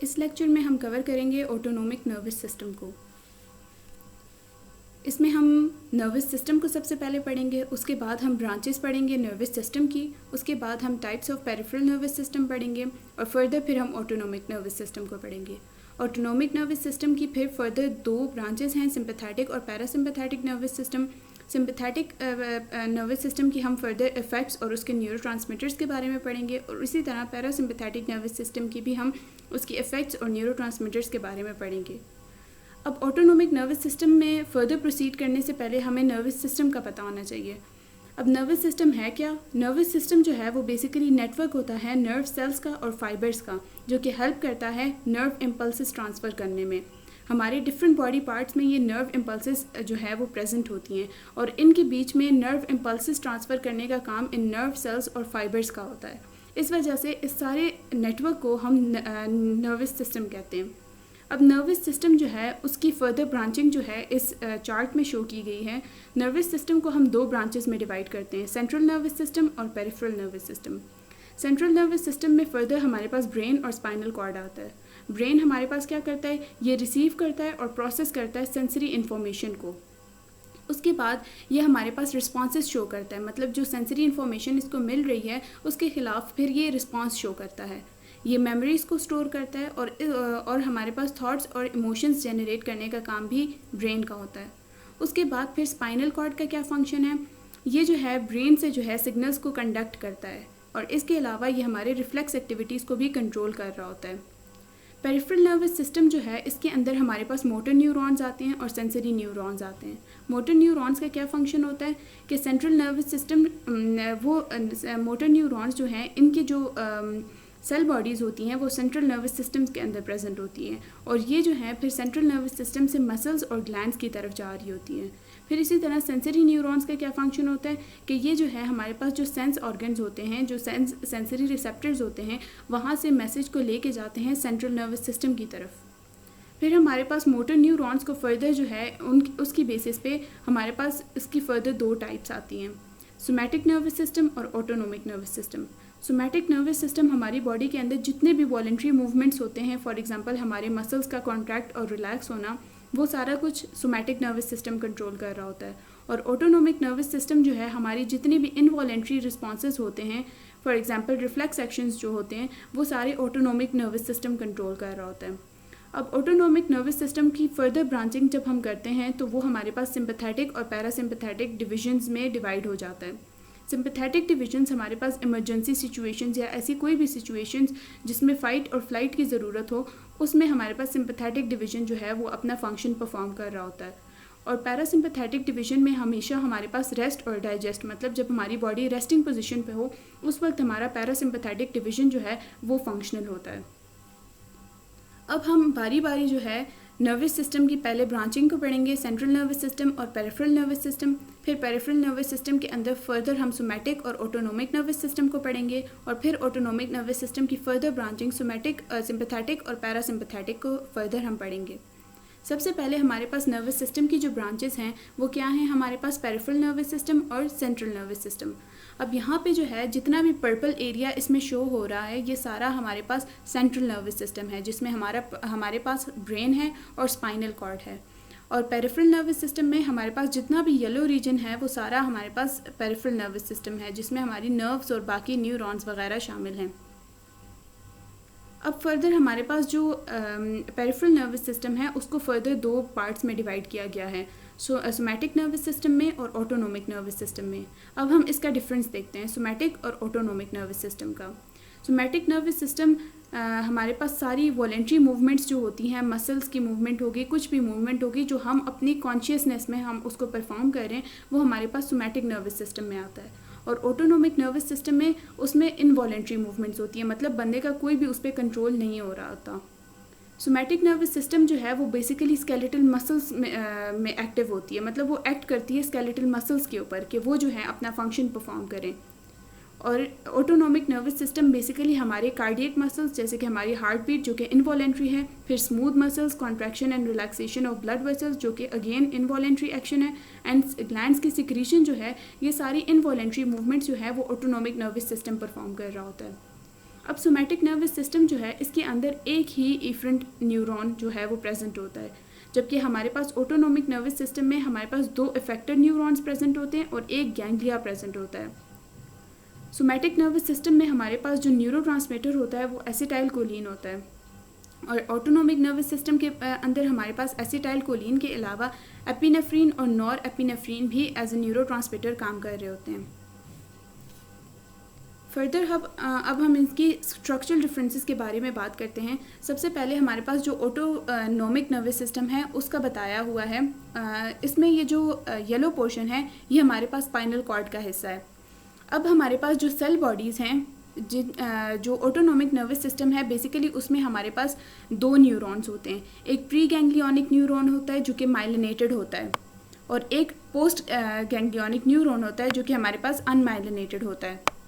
इस लेक्चर में हम कवर करेंगे ऑटोनोमिक नर्वस सिस्टम को। इसमें हम नर्वस सिस्टम को सबसे पहले पढ़ेंगे, उसके बाद हम ब्रांचेस पढ़ेंगे नर्वस सिस्टम की, उसके बाद हम types of peripheral nervous system पढ़ेंगे और फर्दर फिर हम ऑटोनोमिक नर्वस सिस्टम को पढ़ेंगे। ऑटोनोमिक नर्वस सिस्टम की फिर फर्दर दो ब्रांचेस हैं, सिंपैथेटिक और parasympathetic nervous system. Sympathetic nervous system की हम फर्दर इफ़ेक्ट्स और उसके न्यूरोट्रांसमीटर्स के बारे में पढ़ेंगे और इसी तरह पैरासिम्पैथेटिक नर्वस सिस्टम की भी हम उसकी इफ़ेक्ट्स और न्यूरोट्रांसमीटर्स के बारे में पढ़ेंगे। अब ऑटोनोमिक नर्वस सिस्टम में फ़र्दर प्रोसीड करने से पहले हमें नर्वस सिस्टम का पता होना चाहिए। अब नर्वस सिस्टम है क्या? नर्वस सिस्टम जो है वो बेसिकली नेटवर्क होता है नर्व सेल्स का और फाइबर्स का, जो कि हेल्प करता है नर्व इम्पल्सेस ट्रांसफ़र करने में। हमारे डिफरेंट बॉडी पार्ट्स में ये नर्व इम्पल्सेस जो है वो प्रेजेंट होती हैं और इनके बीच में नर्व इम्पल्सेस ट्रांसफ़र करने का काम इन नर्व सेल्स और फाइबर्स का होता है। इस वजह से इस सारे नेटवर्क को हम नर्वस सिस्टम कहते हैं। अब नर्वस सिस्टम जो है उसकी फर्दर ब्रांचिंग जो है इस चार्ट में शो की गई है। नर्वस सिस्टम को हम दो ब्रांचेस में डिवाइड करते हैं, सेंट्रल नर्वस सिस्टम और peripheral nervous system. Central nervous system में फर्दर हमारे पास ब्रेन और स्पाइनल कॉर्ड आता है। ब्रेन हमारे पास क्या करता है? ये रिसीव करता है और प्रोसेस करता है सेंसरी इन्फॉर्मेशन को। उसके बाद ये हमारे पास रिस्पॉन्सेस शो करता है, मतलब जो सेंसरी इन्फॉर्मेशन इसको मिल रही है उसके ख़िलाफ़ फिर ये रिस्पॉन्स शो करता है। ये मेमोरीज़ को स्टोर करता है और हमारे पास थॉट्स और इमोशंस जनरेट करने का काम भी ब्रेन का होता है। उसके बाद फिर स्पाइनल कॉर्ड का क्या फंक्शन है? ये जो है ब्रेन से जो है सिग्नल्स को कंडक्ट करता है और इसके अलावा ये हमारे रिफ्लेक्स एक्टिविटीज़ को भी कंट्रोल कर रहा होता है। पेरिफेरल नर्वस सिस्टम जो है इसके अंदर हमारे पास मोटर न्यूरॉन्स आते हैं और सेंसरी न्यूरॉन्स आते हैं। मोटर न्यूरॉन्स का क्या फंक्शन होता है कि सेंट्रल नर्वस सिस्टम वो मोटर न्यूरॉन्स जो हैं इनके जो सेल बॉडीज़ होती हैं वो सेंट्रल नर्वस सिस्टम के अंदर प्रेजेंट होती हैं और ये जो है फिर सेंट्रल नर्वस सिस्टम से मसल्स और ग्लैंड्स की तरफ जा रही होती हैं। फिर इसी तरह सेंसरी न्यूरॉन्स का क्या फंक्शन होता है कि ये जो है हमारे पास जो सेंस ऑर्गन्स होते हैं, जो सेंसरी रिसेप्टर्स होते हैं, वहाँ से मैसेज को लेके जाते हैं सेंट्रल नर्वस सिस्टम की तरफ। फिर हमारे पास मोटर न्यूरॉन्स को फर्दर जो है उसकी बेसिस पे हमारे पास इसकी फर्दर दो टाइप्स आती हैं, सोमैटिक नर्वस सिस्टम और autonomic nervous system. Somatic nervous system हमारी बॉडी के अंदर जितने भी वॉलंटरी मूवमेंट्स होते हैं, फॉर एग्जांपल हमारे मसल्स का कॉन्ट्रैक्ट और रिलैक्स होना, वो सारा कुछ सोमैटिक नर्वस सिस्टम कंट्रोल कर रहा होता है। और ऑटोनोमिक नर्वस सिस्टम जो है हमारी जितनी भी इनवॉलंटरी रिस्पॉन्सेज होते हैं, फॉर एग्जांपल रिफ्लेक्स एक्शंस जो होते हैं, वो सारे ऑटोनोमिक नर्वस सिस्टम कंट्रोल कर रहा होता है। अब ऑटोनोमिक नर्वस सिस्टम की फर्दर ब्रांचिंग जब हम करते हैं तो वो हमारे पास सिंपैथेटिक और पैरासिम्पैथेटिक डिविजन्स में डिवाइड हो जाता है। सिंपैथेटिक डिविजन्स हमारे पास इमरजेंसी सिचुएशंस या ऐसी कोई भी सिचुएशंस जिसमें फ़ाइट और फ्लाइट की ज़रूरत हो, उसमें हमारे पास सिंपैथेटिक डिवीजन जो है वो अपना फंक्शन परफॉर्म कर रहा होता है। और पैरासिम्पैथेटिक डिवीजन में हमेशा हमारे पास रेस्ट और डाइजेस्ट, मतलब जब हमारी बॉडी रेस्टिंग पोजीशन पे हो उस वक्त हमारा पैरासिम्पैथेटिक डिवीजन जो है वो फंक्शनल होता है। अब हम बारी बारी जो है नर्वस सिस्टम की पहले ब्रांचिंग को पढ़ेंगे, सेंट्रल नर्वस सिस्टम और पेरिफेरल नर्वस सिस्टम। फिर पेरिफेरल नर्वस सिस्टम के अंदर फर्दर हम सोमैटिक और ऑटोनोमिक नर्वस सिस्टम को पढ़ेंगे और फिर ऑटोनोमिक नर्वस सिस्टम की फर्दर ब्रांचिंग सोमैटिक, सिंपैथेटिक और पैरासिम्पैथेटिक को फर्दर हम पढ़ेंगे। सबसे पहले हमारे पास नर्वस सिस्टम की जो ब्रांचेस हैं वो क्या हैं? हमारे पास पेरिफेरल नर्वस सिस्टम और सेंट्रल नर्वस सिस्टम। अब यहाँ पे जो है जितना भी पर्पल एरिया इसमें शो हो रहा है ये सारा हमारे पास सेंट्रल नर्वस सिस्टम है, जिसमें हमारे पास ब्रेन है और स्पाइनल कॉर्ड है। और पेरिफेरल नर्वस सिस्टम में हमारे पास जितना भी येलो रीजन है वो सारा हमारे पास पेरिफेरल नर्वस सिस्टम है, जिसमें हमारी नर्व्स और बाकी न्यूरॉन्स वगैरह शामिल हैं। अब फर्दर हमारे पास जो पेरिफेरल नर्वस सिस्टम है उसको फर्दर दो पार्ट्स में डिवाइड किया गया है, सोमैटिक नर्वस सिस्टम में और ऑटोनोमिक नर्वस सिस्टम में। अब हम इसका डिफरेंस देखते हैं सोमैटिक और ऑटोनोमिक नर्वस सिस्टम का। सोमैटिक नर्वस सिस्टम हमारे पास सारी वॉलेंट्री मूवमेंट्स जो होती हैं, मसल्स की मूवमेंट होगी, कुछ भी मूवमेंट होगी जो हम अपनी कॉन्शियसनेस में हम उसको परफॉर्म कर रहे हैं, वो हमारे पास सोमैटिक नर्वस सिस्टम में आता है। और ऑटोनोमिक नर्वस सिस्टम में उसमें इनवॉलेंट्री मूवमेंट्स होती हैं, मतलब बंदे का कोई भी उस पर कंट्रोल नहीं हो रहा होता। सोमैटिक नर्वस सिस्टम जो है वो बेसिकली स्केलेटल मसल्स में एक्टिव होती है, मतलब वो एक्ट करती है स्केलेटल मसल्स के ऊपर कि वो जो है अपना फंक्शन परफॉर्म करें। और ऑटोनोमिक नर्वस सिस्टम बेसिकली हमारे कार्डियक मसल्स जैसे कि हमारी हार्ट बीट जो कि इनवॉलेंट्री है, फिर smooth muscles, contraction and relaxation of blood vessels जो कि अगेन इनवॉलेंट्री एक्शन है, एंड ग्लैंड्स की सिक्रीशन जो है, ये सारी इनवॉलेंट्री मूवमेंट्स जो है वो ऑटोनोमिक नर्वस सिस्टम परफॉर्म कर रहा होता है। अब सोमैटिक नर्वस सिस्टम जो है इसके अंदर एक ही इफरेंट न्यूरॉन जो है वो प्रेजेंट होता है, जबकि हमारे पास ऑटोनोमिक नर्वस सिस्टम में हमारे पास 2 इफेक्टर न्यूरॉन्स प्रेजेंट होते हैं और एक गैंग्लिया प्रेजेंट होता है। सोमैटिक नर्वस सिस्टम में हमारे पास जो न्यूरोट्रांसमीटर होता है वो एसिटाइल कोलिन होता है, और ऑटोनोमिक नर्वस सिस्टम के अंदर हमारे पास एसिटाइल कोलिन के अलावा एपिनेफ्रीन और नॉर एपिनेफ्रीन भी एज ए न्यूरोट्रांसमीटर काम कर रहे होते हैं। फर्दर अब हम इनकी स्ट्रक्चरल डिफरेंसेस के बारे में बात करते हैं। सबसे पहले हमारे पास जो ऑटोनोमिक नर्वस सिस्टम है उसका बताया हुआ है, इसमें ये जो येलो पोर्शन है ये हमारे पास स्पाइनल कॉर्ड का हिस्सा है। अब हमारे पास जो सेल बॉडीज़ हैं जो ऑटोनोमिक नर्वस सिस्टम है बेसिकली उसमें हमारे पास 2 न्यूरॉन्स होते हैं। एक प्री गैंग्लियोनिक न्यूरॉन होता है जो कि माइलिनेटेड होता है, और एक पोस्ट गैंग्लियोनिक न्यूरॉन होता है जो कि हमारे पास अनमाइलिनेटेड होता है।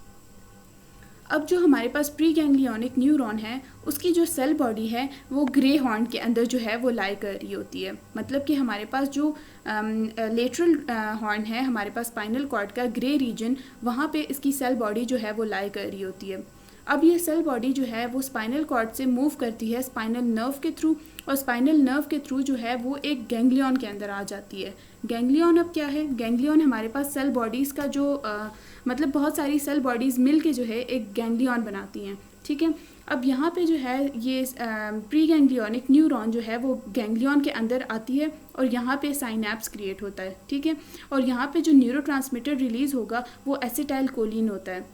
अब जो हमारे पास प्री गैंग्लियोनिक न्यूरॉन है उसकी जो सेल बॉडी है वो ग्रे हॉर्न के अंदर जो है वो लाई कर रही होती है, मतलब कि हमारे पास जो लेटरल हॉर्न है हमारे पास स्पाइनल कॉर्ड का ग्रे रीजन, वहाँ पे इसकी सेल बॉडी जो है वो लाई कर रही होती है। अब ये सेल बॉडी जो है वो स्पाइनल कॉर्ड से मूव करती है स्पाइनल नर्व के थ्रू, और स्पाइनल नर्व के थ्रू जो है वो एक गैंग्लियन के अंदर आ जाती है। गैंग्लियन अब क्या है? गैंग्लियन हमारे पास सेल बॉडीज़ का जो मतलब बहुत सारी सेल बॉडीज़ मिल के जो है एक गैंग्लियन बनाती हैं, ठीक है। अब यहाँ पे जो है ये प्री गैंग्लियोनिक न्यूरॉन जो है वो गैंग्लियन के अंदर आती है और यहाँ पे साइनैप्स क्रिएट होता है, ठीक है। और यहाँ पे जो न्यूरोट्रांसमीटर रिलीज़ होगा वो एसिटाइल कोलिन होता है।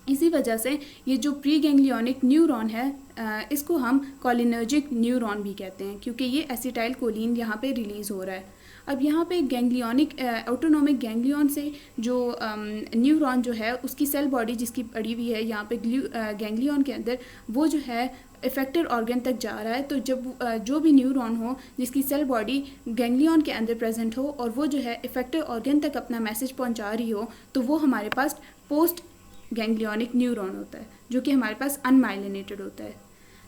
इसी वजह से ये जो प्री गैंग्लियोनिक न्यूरॉन है इसको हम कोलिनर्जिक न्यूरॉन भी कहते हैं, क्योंकि ये एसिटाइल कोलिन यहाँ पे रिलीज़ हो रहा है। अब यहाँ पे गैंग्लियोनिक ऑटोनोमिक गैंग्लियन से जो न्यूरॉन जो है उसकी सेल बॉडी जिसकी पड़ी हुई है यहाँ पे गैंग्लियन के अंदर, वो जो है इफेक्टर ऑर्गन तक जा रहा है। तो जब जो भी न्यूरॉन हो जिसकी सेल बॉडी गैंग्लियन के अंदर प्रेजेंट हो और वो जो है इफेक्टर ऑर्गन तक अपना मैसेज पहुँचा रही हो, तो वो हमारे पास पोस्ट गैंग्लियोनिक न्यूरॉन होता है जो कि हमारे पास अनमाइलिनेटेड होता है।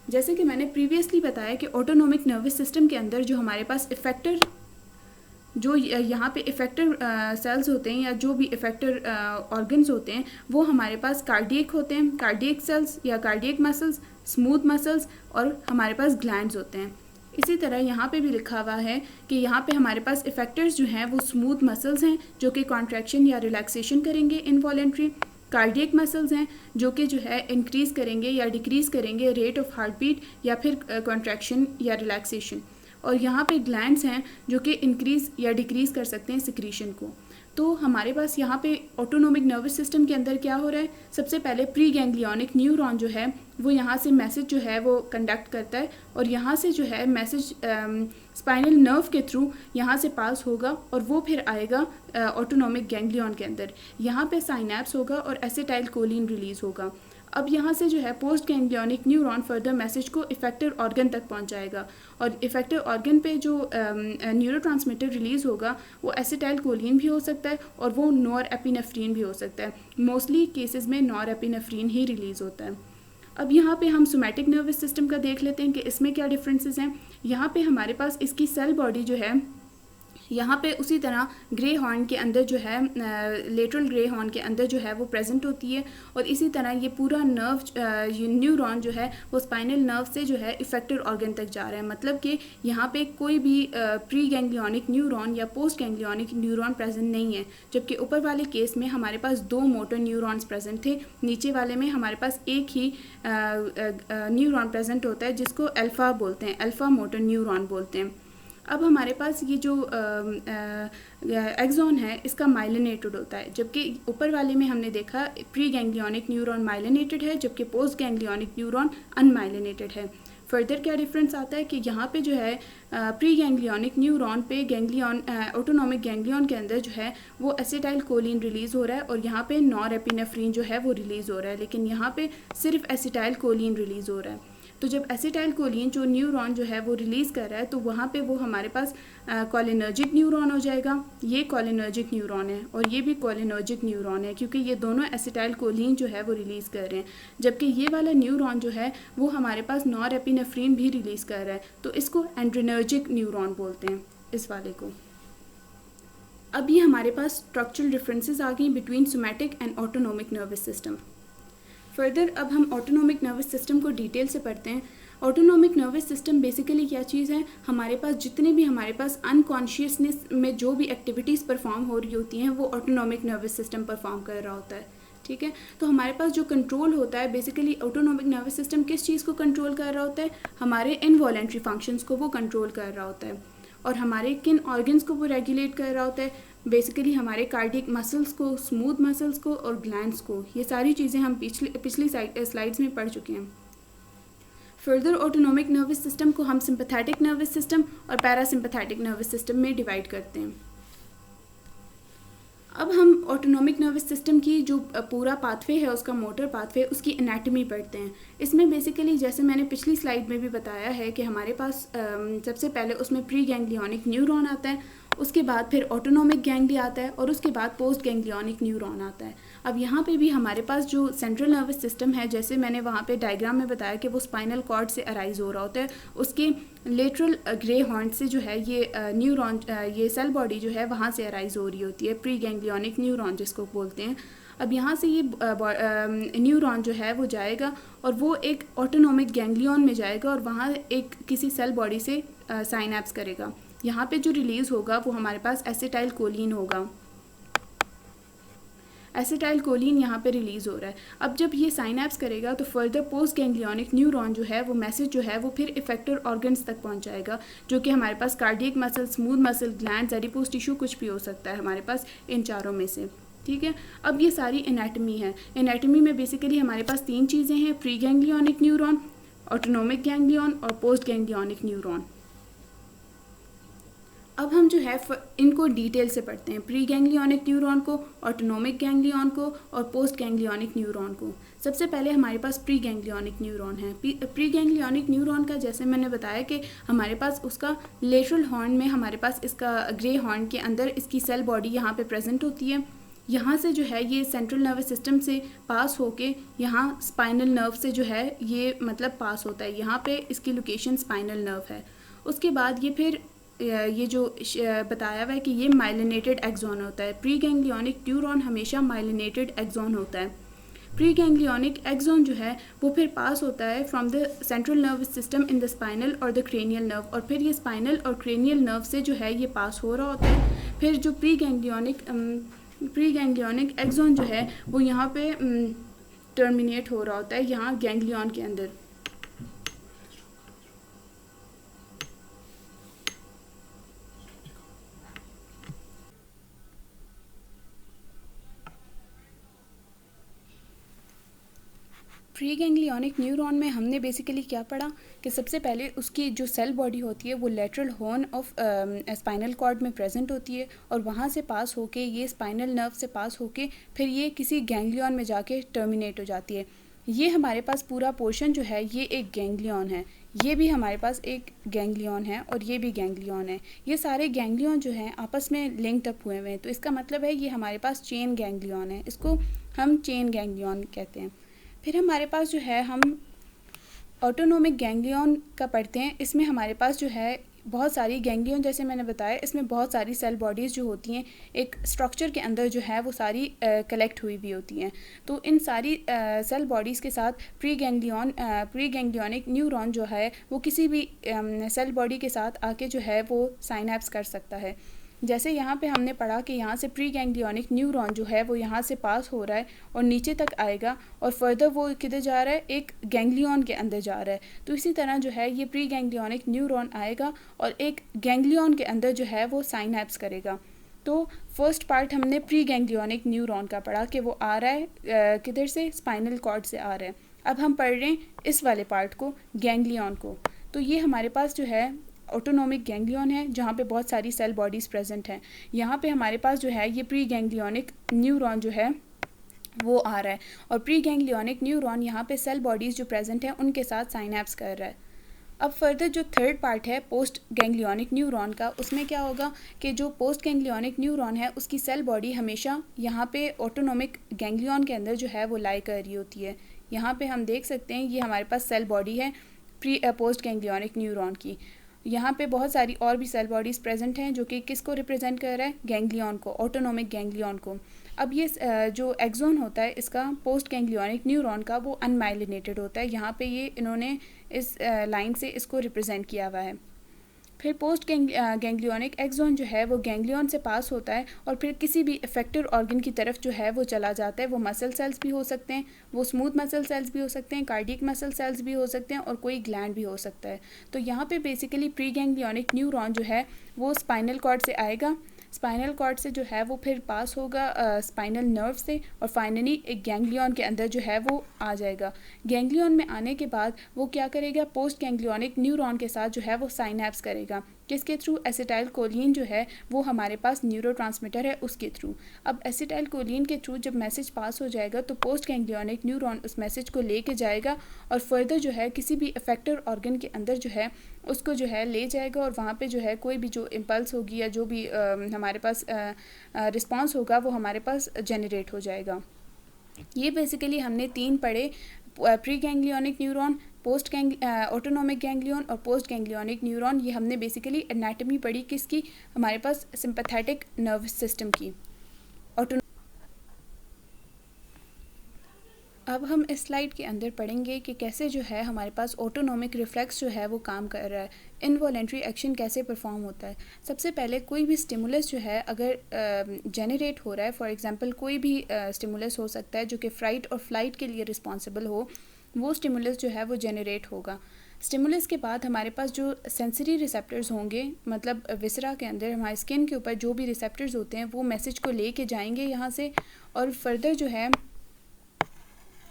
जैसे कि मैंने प्रीवियसली बताया कि ऑटोनोमिक नर्वस सिस्टम के अंदर जो हमारे पास इफेक्टर जो यहाँ पे इफेक्टर सेल्स होते हैं या जो भी इफेक्टर ऑर्गन्स होते हैं वो हमारे पास कार्डियक होते हैं, कार्डियक सेल्स या कार्डियक मसल्स, स्मूथ मसल्स, और हमारे पास ग्लैंड्स होते हैं। इसी तरह यहाँ पे भी लिखा हुआ है कि यहाँ पे हमारे पास इफेक्टर्स जो हैं वो स्मूथ मसल्स हैं जो कि कॉन्ट्रैक्शन या रिलैक्सेशन करेंगे इनवॉलेंट्री, कार्डियक मसल्स हैं जो कि जो है इंक्रीज़ करेंगे या डिक्रीज़ करेंगे रेट ऑफ हार्ट बीट या फिर कॉन्ट्रैक्शन या रिलैक्सेशन, और यहाँ पे ग्लैंड्स हैं जो कि इंक्रीज़ या डिक्रीज़ कर सकते हैं सिक्रीशन को। तो हमारे पास यहाँ पे ऑटोनोमिक नर्वस सिस्टम के अंदर क्या हो रहा है? सबसे पहले प्री गैंग्लियोनिक न्यूरॉन जो है वो यहाँ से मैसेज जो है वो कंडक्ट करता है, और यहाँ से जो है मैसेज स्पाइनल नर्व के थ्रू यहाँ से पास होगा और वो फिर आएगा ऑटोनोमिक गैंग्लियन के अंदर। यहाँ पे साइनैप्स होगा और एसिटाइल कोलिन रिलीज़ होगा। अब यहाँ से जो है post ganglionic neuron further message को इफेक्टर ऑर्गन तक पहुँचाएगा, और इफेक्टर ऑर्गन पे जो न्यूरोट्रांसमीटर रिलीज़ होगा वो एसिटाइल कोलिन भी हो सकता है और वो नॉर एपिनेफ्रीन भी हो सकता है। मोस्टली केसेस में नॉर एपिनेफ्रीन ही रिलीज़ होता है। अब यहाँ पे हम सोमैटिक नर्वस सिस्टम का देख लेते हैं कि इसमें क्या डिफरेंसेस हैं। यहाँ पे हमारे पास इसकी सेल बॉडी जो है यहाँ पे उसी तरह ग्रे हॉर्न के अंदर जो है लेटरल ग्रे हॉर्न के अंदर जो है वो प्रेजेंट होती है, और इसी तरह ये पूरा नर्व न्यूरॉन जो है वो स्पाइनल नर्व से जो है इफेक्टर ऑर्गन तक जा रहा है। मतलब कि यहाँ पे कोई भी प्री गैंग्लियोनिक न्यूरॉन या पोस्ट गैंग्लियोनिक न्यूरॉन प्रेजेंट नहीं है, जबकि ऊपर वाले केस में हमारे पास 2 मोटर न्यूरॉन्स प्रेजेंट थे, नीचे वाले में हमारे पास एक ही न्यूरॉन प्रेजेंट होता है जिसको अल्फ़ा बोलते हैं, अल्फ़ा मोटर न्यूरॉन बोलते हैं। अब हमारे पास ये जो एक्सॉन है इसका माइलिनेटेड होता है, जबकि ऊपर वाले में हमने देखा प्री गैंग्लियोनिक न्यूरॉन माइलिनेटेड है जबकि पोस्ट गैंग्लियोनिक न्यूरॉन अनमाइलिनेटेड है। फर्दर क्या डिफरेंस आता है कि यहाँ पे जो है प्री गैंग्लियोनिक न्यूरॉन पे गैंग्लियन ऑटोनोमिक गैंग्लियन के अंदर जो है वो एसिटाइल कोलिन रिलीज़ हो रहा है और यहाँ पे नॉर एपिनेफ्रीन जो है वो रिलीज़ हो रहा है, लेकिन यहाँ पे सिर्फ एसिटाइल कोलिन रिलीज़ हो रहा है। तो जब एसिटाइल कोलिन जो न्यूरॉन जो है वो रिलीज़ कर रहा है तो वहाँ पे वो हमारे पास कोलिनर्जिक न्यूरॉन हो जाएगा। ये कोलिनर्जिक न्यूरॉन है और ये भी कोलिनर्जिक न्यूरॉन है क्योंकि ये दोनों एसिटाइल कोलिन जो है वो रिलीज़ कर रहे हैं, जबकि ये वाला न्यूरॉन जो है वो हमारे पास नॉर एपिनेफ्रीन भी रिलीज़ कर रहा है, तो इसको एंड्रेनर्जिक न्यूरॉन बोलते हैं इस वाले को। अब ये हमारे पास स्ट्रक्चरल डिफरेंसेस आ गई between somatic and autonomic nervous system. Further अब हम ऑटोनोमिक नर्वस सिस्टम को डिटेल से पढ़ते हैं। ऑटोनोमिक नर्वस सिस्टम बेसिकली क्या चीज़ है, हमारे पास जितने भी हमारे पास अनकॉन्शियसनेस में जो भी एक्टिविटीज़ परफॉर्म हो रही होती हैं वो ऑटोनोमिक नर्वस सिस्टम परफॉर्म कर रहा होता है। ठीक है, तो हमारे पास जो कंट्रोल होता है बेसिकली ऑटोनोमिक नर्वस सिस्टम किस चीज़ को कंट्रोल कर रहा होता है, हमारे इनवॉलेंट्री फंक्शंस को वो कंट्रोल कर रहा होता है। और हमारे किन ऑर्गन्स को वो रेगुलेट कर रहा होता है, बेसिकली हमारे कार्डियक मसल्स को, स्मूथ मसल्स को और ग्लैंड्स को। ये सारी चीज़ें हम पिछली स्लाइड्स में पढ़ चुके हैं। फर्दर ऑटोनोमिक नर्वस सिस्टम को हम सिंपैथेटिक नर्वस सिस्टम और पैरासिम्पैथेटिक नर्वस सिस्टम में डिवाइड करते हैं। अब हम ऑटोनोमिक नर्वस सिस्टम की जो पूरा पाथवे है, उसका मोटर पाथवे, उसकी एनाटमी पढ़ते हैं। इसमें बेसिकली जैसे मैंने पिछली स्लाइड में भी बताया है कि हमारे पास सबसे पहले उसमें प्री गैंग्लियोनिक न्यूरॉन आता है, उसके बाद फिर ऑटोनोमिक गैंग्लिया आता है और उसके बाद पोस्ट गैंग्लियोनिक न्यूरॉन आता है। अब यहाँ पे भी हमारे पास जो सेंट्रल नर्वस सिस्टम है, जैसे मैंने वहाँ पे डायग्राम में बताया कि वो स्पाइनल कॉर्ड से अराइज हो रहा होता है, उसके लेटरल ग्रे हॉर्न से जो है ये न्यूरॉन, ये सेल बॉडी जो है वहाँ से अराइज हो रही होती है, प्री गैंग्लियोनिक न्यूरॉन जिसको बोलते हैं। अब यहाँ से ये न्यूरॉन जो है वो जाएगा और वो एक ऑटोनोमिक गैंग्लियन में जाएगा और वहाँ एक किसी सेल बॉडी से साइनैप्स करेगा। यहाँ पे जो रिलीज़ होगा वो हमारे पास एसिटाइल कोलिन होगा। एसिटाइल कोलिन यहाँ पे रिलीज़ हो रहा है। अब जब ये साइनैप्स करेगा तो फर्दर पोस्ट गैंग्लियोनिक न्यूरॉन जो है वो मैसेज जो है वो फिर इफेक्टर ऑर्गन्स तक पहुँचाएगा, जो कि हमारे पास cardiac muscle, smooth muscle, glands, adipose tissue, कुछ भी हो सकता है हमारे पास इन चारों में से। ठीक है, अब ये सारी एनाटमी है। एनाटमी में बेसिकली हमारे पास तीन चीज़ें हैं, pre ganglionic neuron, autonomic ganglion और पोस्ट गैंग्लियोनिक न्यूरॉन। अब हम जो है इनको डिटेल से पढ़ते हैं, प्री गैंग्लियोनिक न्यूरॉन को, ऑटोनोमिक गैंग्लियन को और पोस्ट गैंग्लियोनिक न्यूरॉन को। सबसे पहले हमारे पास प्री गैंग्लियोनिक न्यूरॉन है। प्री गैंग्लियोनिक न्यूरॉन का जैसे मैंने बताया कि हमारे पास उसका लेटरल हॉर्न में हमारे पास इसका ग्रे हॉर्न के अंदर इसकी सेल बॉडी यहाँ पे प्रेजेंट होती है। यहाँ से जो है ये सेंट्रल नर्वस सिस्टम से पास होके यहाँ स्पाइनल नर्व से जो है ये मतलब पास होता है। यहाँ पे इसकी लोकेशन स्पाइनल नर्व है। उसके बाद ये फिर ये जो बताया हुआ है कि ये माइलिनेटेड एक्सॉन होता है। प्री गैंग्लियोनिक न्यूरॉन हमेशा माइलिनेटेड एक्सॉन होता है। प्री गैंग्लियोनिक एक्सॉन जो है वो फिर पास होता है from the central nervous system in the spinal और द क्रेनियल नर्व, और फिर ये स्पाइनल और क्रेनियल नर्व से जो है ये पास हो रहा होता है। फिर जो प्री गैंग्लियोनिक एक्सॉन जो है वो यहाँ पे टर्मिनेट हो रहा होता है यहाँ गैंग्लियन के अंदर। प्री गैंग्लियोनिक न्यूरॉन में हमने बेसिकली क्या पढ़ा कि सबसे पहले उसकी जो सेल बॉडी होती है वो lateral horn of spinal cord में प्रेजेंट होती है और वहाँ से पास होके ये स्पाइनल नर्व से पास होके फिर ये किसी गैंग्लियन में जाके टर्मिनेट हो जाती है। ये हमारे पास पूरा पोर्शन जो है ये एक गैंग्लियन है, ये भी हमारे पास एक गैंग्लियन है और ये भी गैंग्लियन है। ये सारे गैंग्लियन जो हैं आपस में लिंक्ड अप हुए हुए हैं, तो इसका मतलब है ये हमारे पास चेन गैंग्लियन है, इसको हम चेन गैंग्लियन कहते हैं। फिर हमारे पास जो है हम ऑटोनोमिक गैंग्लियन का पढ़ते हैं। इसमें हमारे पास जो है बहुत सारी गैंग्लियन, जैसे मैंने बताया इसमें बहुत सारी सेल बॉडीज़ जो होती हैं एक स्ट्रक्चर के अंदर जो है वो सारी कलेक्ट हुई भी होती हैं। तो इन सारी सेल बॉडीज़ के साथ प्री गैंग्लियोनिक न्यूरॉन जो है वो किसी भी सेल बॉडी के साथ आके जो है वो साइनैप्स कर सकता है। जैसे यहाँ पे हमने पढ़ा कि यहाँ से प्री गैंग्लियोनिक न्यूरॉन जो है वो यहाँ से पास हो रहा है और नीचे तक आएगा और फर्दर वो किधर जा रहा है, एक गैंग्लियन के अंदर जा रहा है। तो इसी तरह जो है ये प्री गैंग्लियोनिक न्यूरॉन आएगा और एक गैंग्लियन के अंदर जो है वो साइनैप्स करेगा। तो फर्स्ट पार्ट हमने प्री गैंग्लियोनिक न्यूरॉन का पढ़ा कि वो आ रहा है किधर से, स्पाइनल कॉर्ड से आ रहा है। अब हम पढ़ रहे हैं इस वाले पार्ट को, गैंग्लियन को। तो ये हमारे पास जो है ऑटोनोमिक गैंग्लियन है जहाँ पे बहुत सारी सेल बॉडीज़ प्रेजेंट हैं। यहाँ पे हमारे पास जो है ये प्री गैंग्लियोनिक न्यूरॉन जो है वो आ रहा है और प्री गैंग्लियोनिक न्यूरॉन यहाँ पे सेल बॉडीज़ जो प्रेजेंट हैं उनके साथ साइनैप्स कर रहा है। अब फर्दर जो थर्ड पार्ट है पोस्ट गैंग्लियोनिक न्यूरॉन का, उसमें क्या होगा कि जो पोस्ट गैंग्लियोनिक न्यूरॉन है उसकी सेल बॉडी हमेशा यहाँ पे ऑटोनोमिक गैंग्लियन के अंदर जो है वो लाई कर रही होती है। यहाँ पे हम देख सकते हैं ये हमारे पास सेल बॉडी है पोस्ट गैंग्लियोनिक न्यूरॉन की। यहाँ पे बहुत सारी और भी सेल बॉडीज़ प्रेजेंट हैं जो कि किसको रिप्रेजेंट कर रहा है, गैंग्लियन को, ऑटोनोमिक गैंग्लियन को। अब ये जो एक्सोन होता है इसका पोस्ट गैंग्लियोनिक न्यूरॉन का वो अनमाइलिनेटेड होता है। यहाँ पे ये इन्होंने इस लाइन से इसको रिप्रेजेंट किया हुआ है। फिर पोस्ट गैंग्लियोनिक एक्सोन जो है वो गैंग्लियन से पास होता है और फिर किसी भी इफेक्टिव ऑर्गन की तरफ जो है वो चला जाता है। वो मसल सेल्स भी हो सकते हैं, वो स्मूथ मसल सेल्स भी हो सकते हैं, कार्डियक मसल सेल्स भी हो सकते हैं और कोई ग्लैंड भी हो सकता है। तो यहाँ पे बेसिकली प्री गैंग्लियोनिक न्यूरॉन जो है वो स्पाइनल कॉर्ड से आएगा, स्पाइनल कॉर्ड से जो है वो फिर पास होगा स्पाइनल नर्व से और फाइनली एक गैंग्लियन के अंदर जो है वो आ जाएगा। गैंग्लियन में आने के बाद वो क्या करेगा, पोस्ट गैंग्लियोनिक न्यूरॉन के साथ जो है वो साइनैप्स करेगा, जिसके थ्रू एसिटाइल कोलिन जो है वो हमारे पास न्यूरोट्रांसमीटर है उसके थ्रू। अब एसिटाइल कोलिन के थ्रू जब मैसेज पास हो जाएगा तो पोस्ट गैंग्लियोनिक न्यूरॉन उस मैसेज को लेके जाएगा और फर्दर जो है किसी भी इफेक्टिव ऑर्गन के अंदर जो है उसको जो है ले जाएगा और वहाँ पे जो है कोई भी जो इम्पल्स होगी या जो भी हमारे पास रिस्पॉन्स होगा वो हमारे पास जनरेट हो जाएगा। ये बेसिकली हमने 3 पढ़े, pre ganglionic neuron, post autonomic ganglion और पोस्ट गैंग्लियोनिक न्यूरॉन। ये हमने बेसिकली एनाटॉमी पढ़ी किसकी, हमारे पास सिंपैथेटिक नर्वस सिस्टम की। अब हम इस स्लाइड के अंदर पढ़ेंगे कि कैसे जो है हमारे पास ऑटोनोमिक रिफ्लेक्स जो है वो काम कर रहा है, इनवॉलेंट्री एक्शन कैसे परफॉर्म होता है। सबसे पहले कोई भी स्टिमुलस जो है अगर जनरेट हो रहा है, फॉर एग्जांपल कोई भी स्टिमुलस हो सकता है जो कि फ्राइट और फ्लाइट के लिए रिस्पॉन्सिबल हो, वो स्टिमुलस जो है वो जनरेट होगा। स्टिमुलस के बाद हमारे पास जो सेंसरी रिसेप्टर्स होंगे, मतलब विसरा के अंदर हमारे स्किन के ऊपर जो भी रिसेप्टर्स होते हैं वो मैसेज को लेके जाएंगे यहाँ से और फर्दर जो है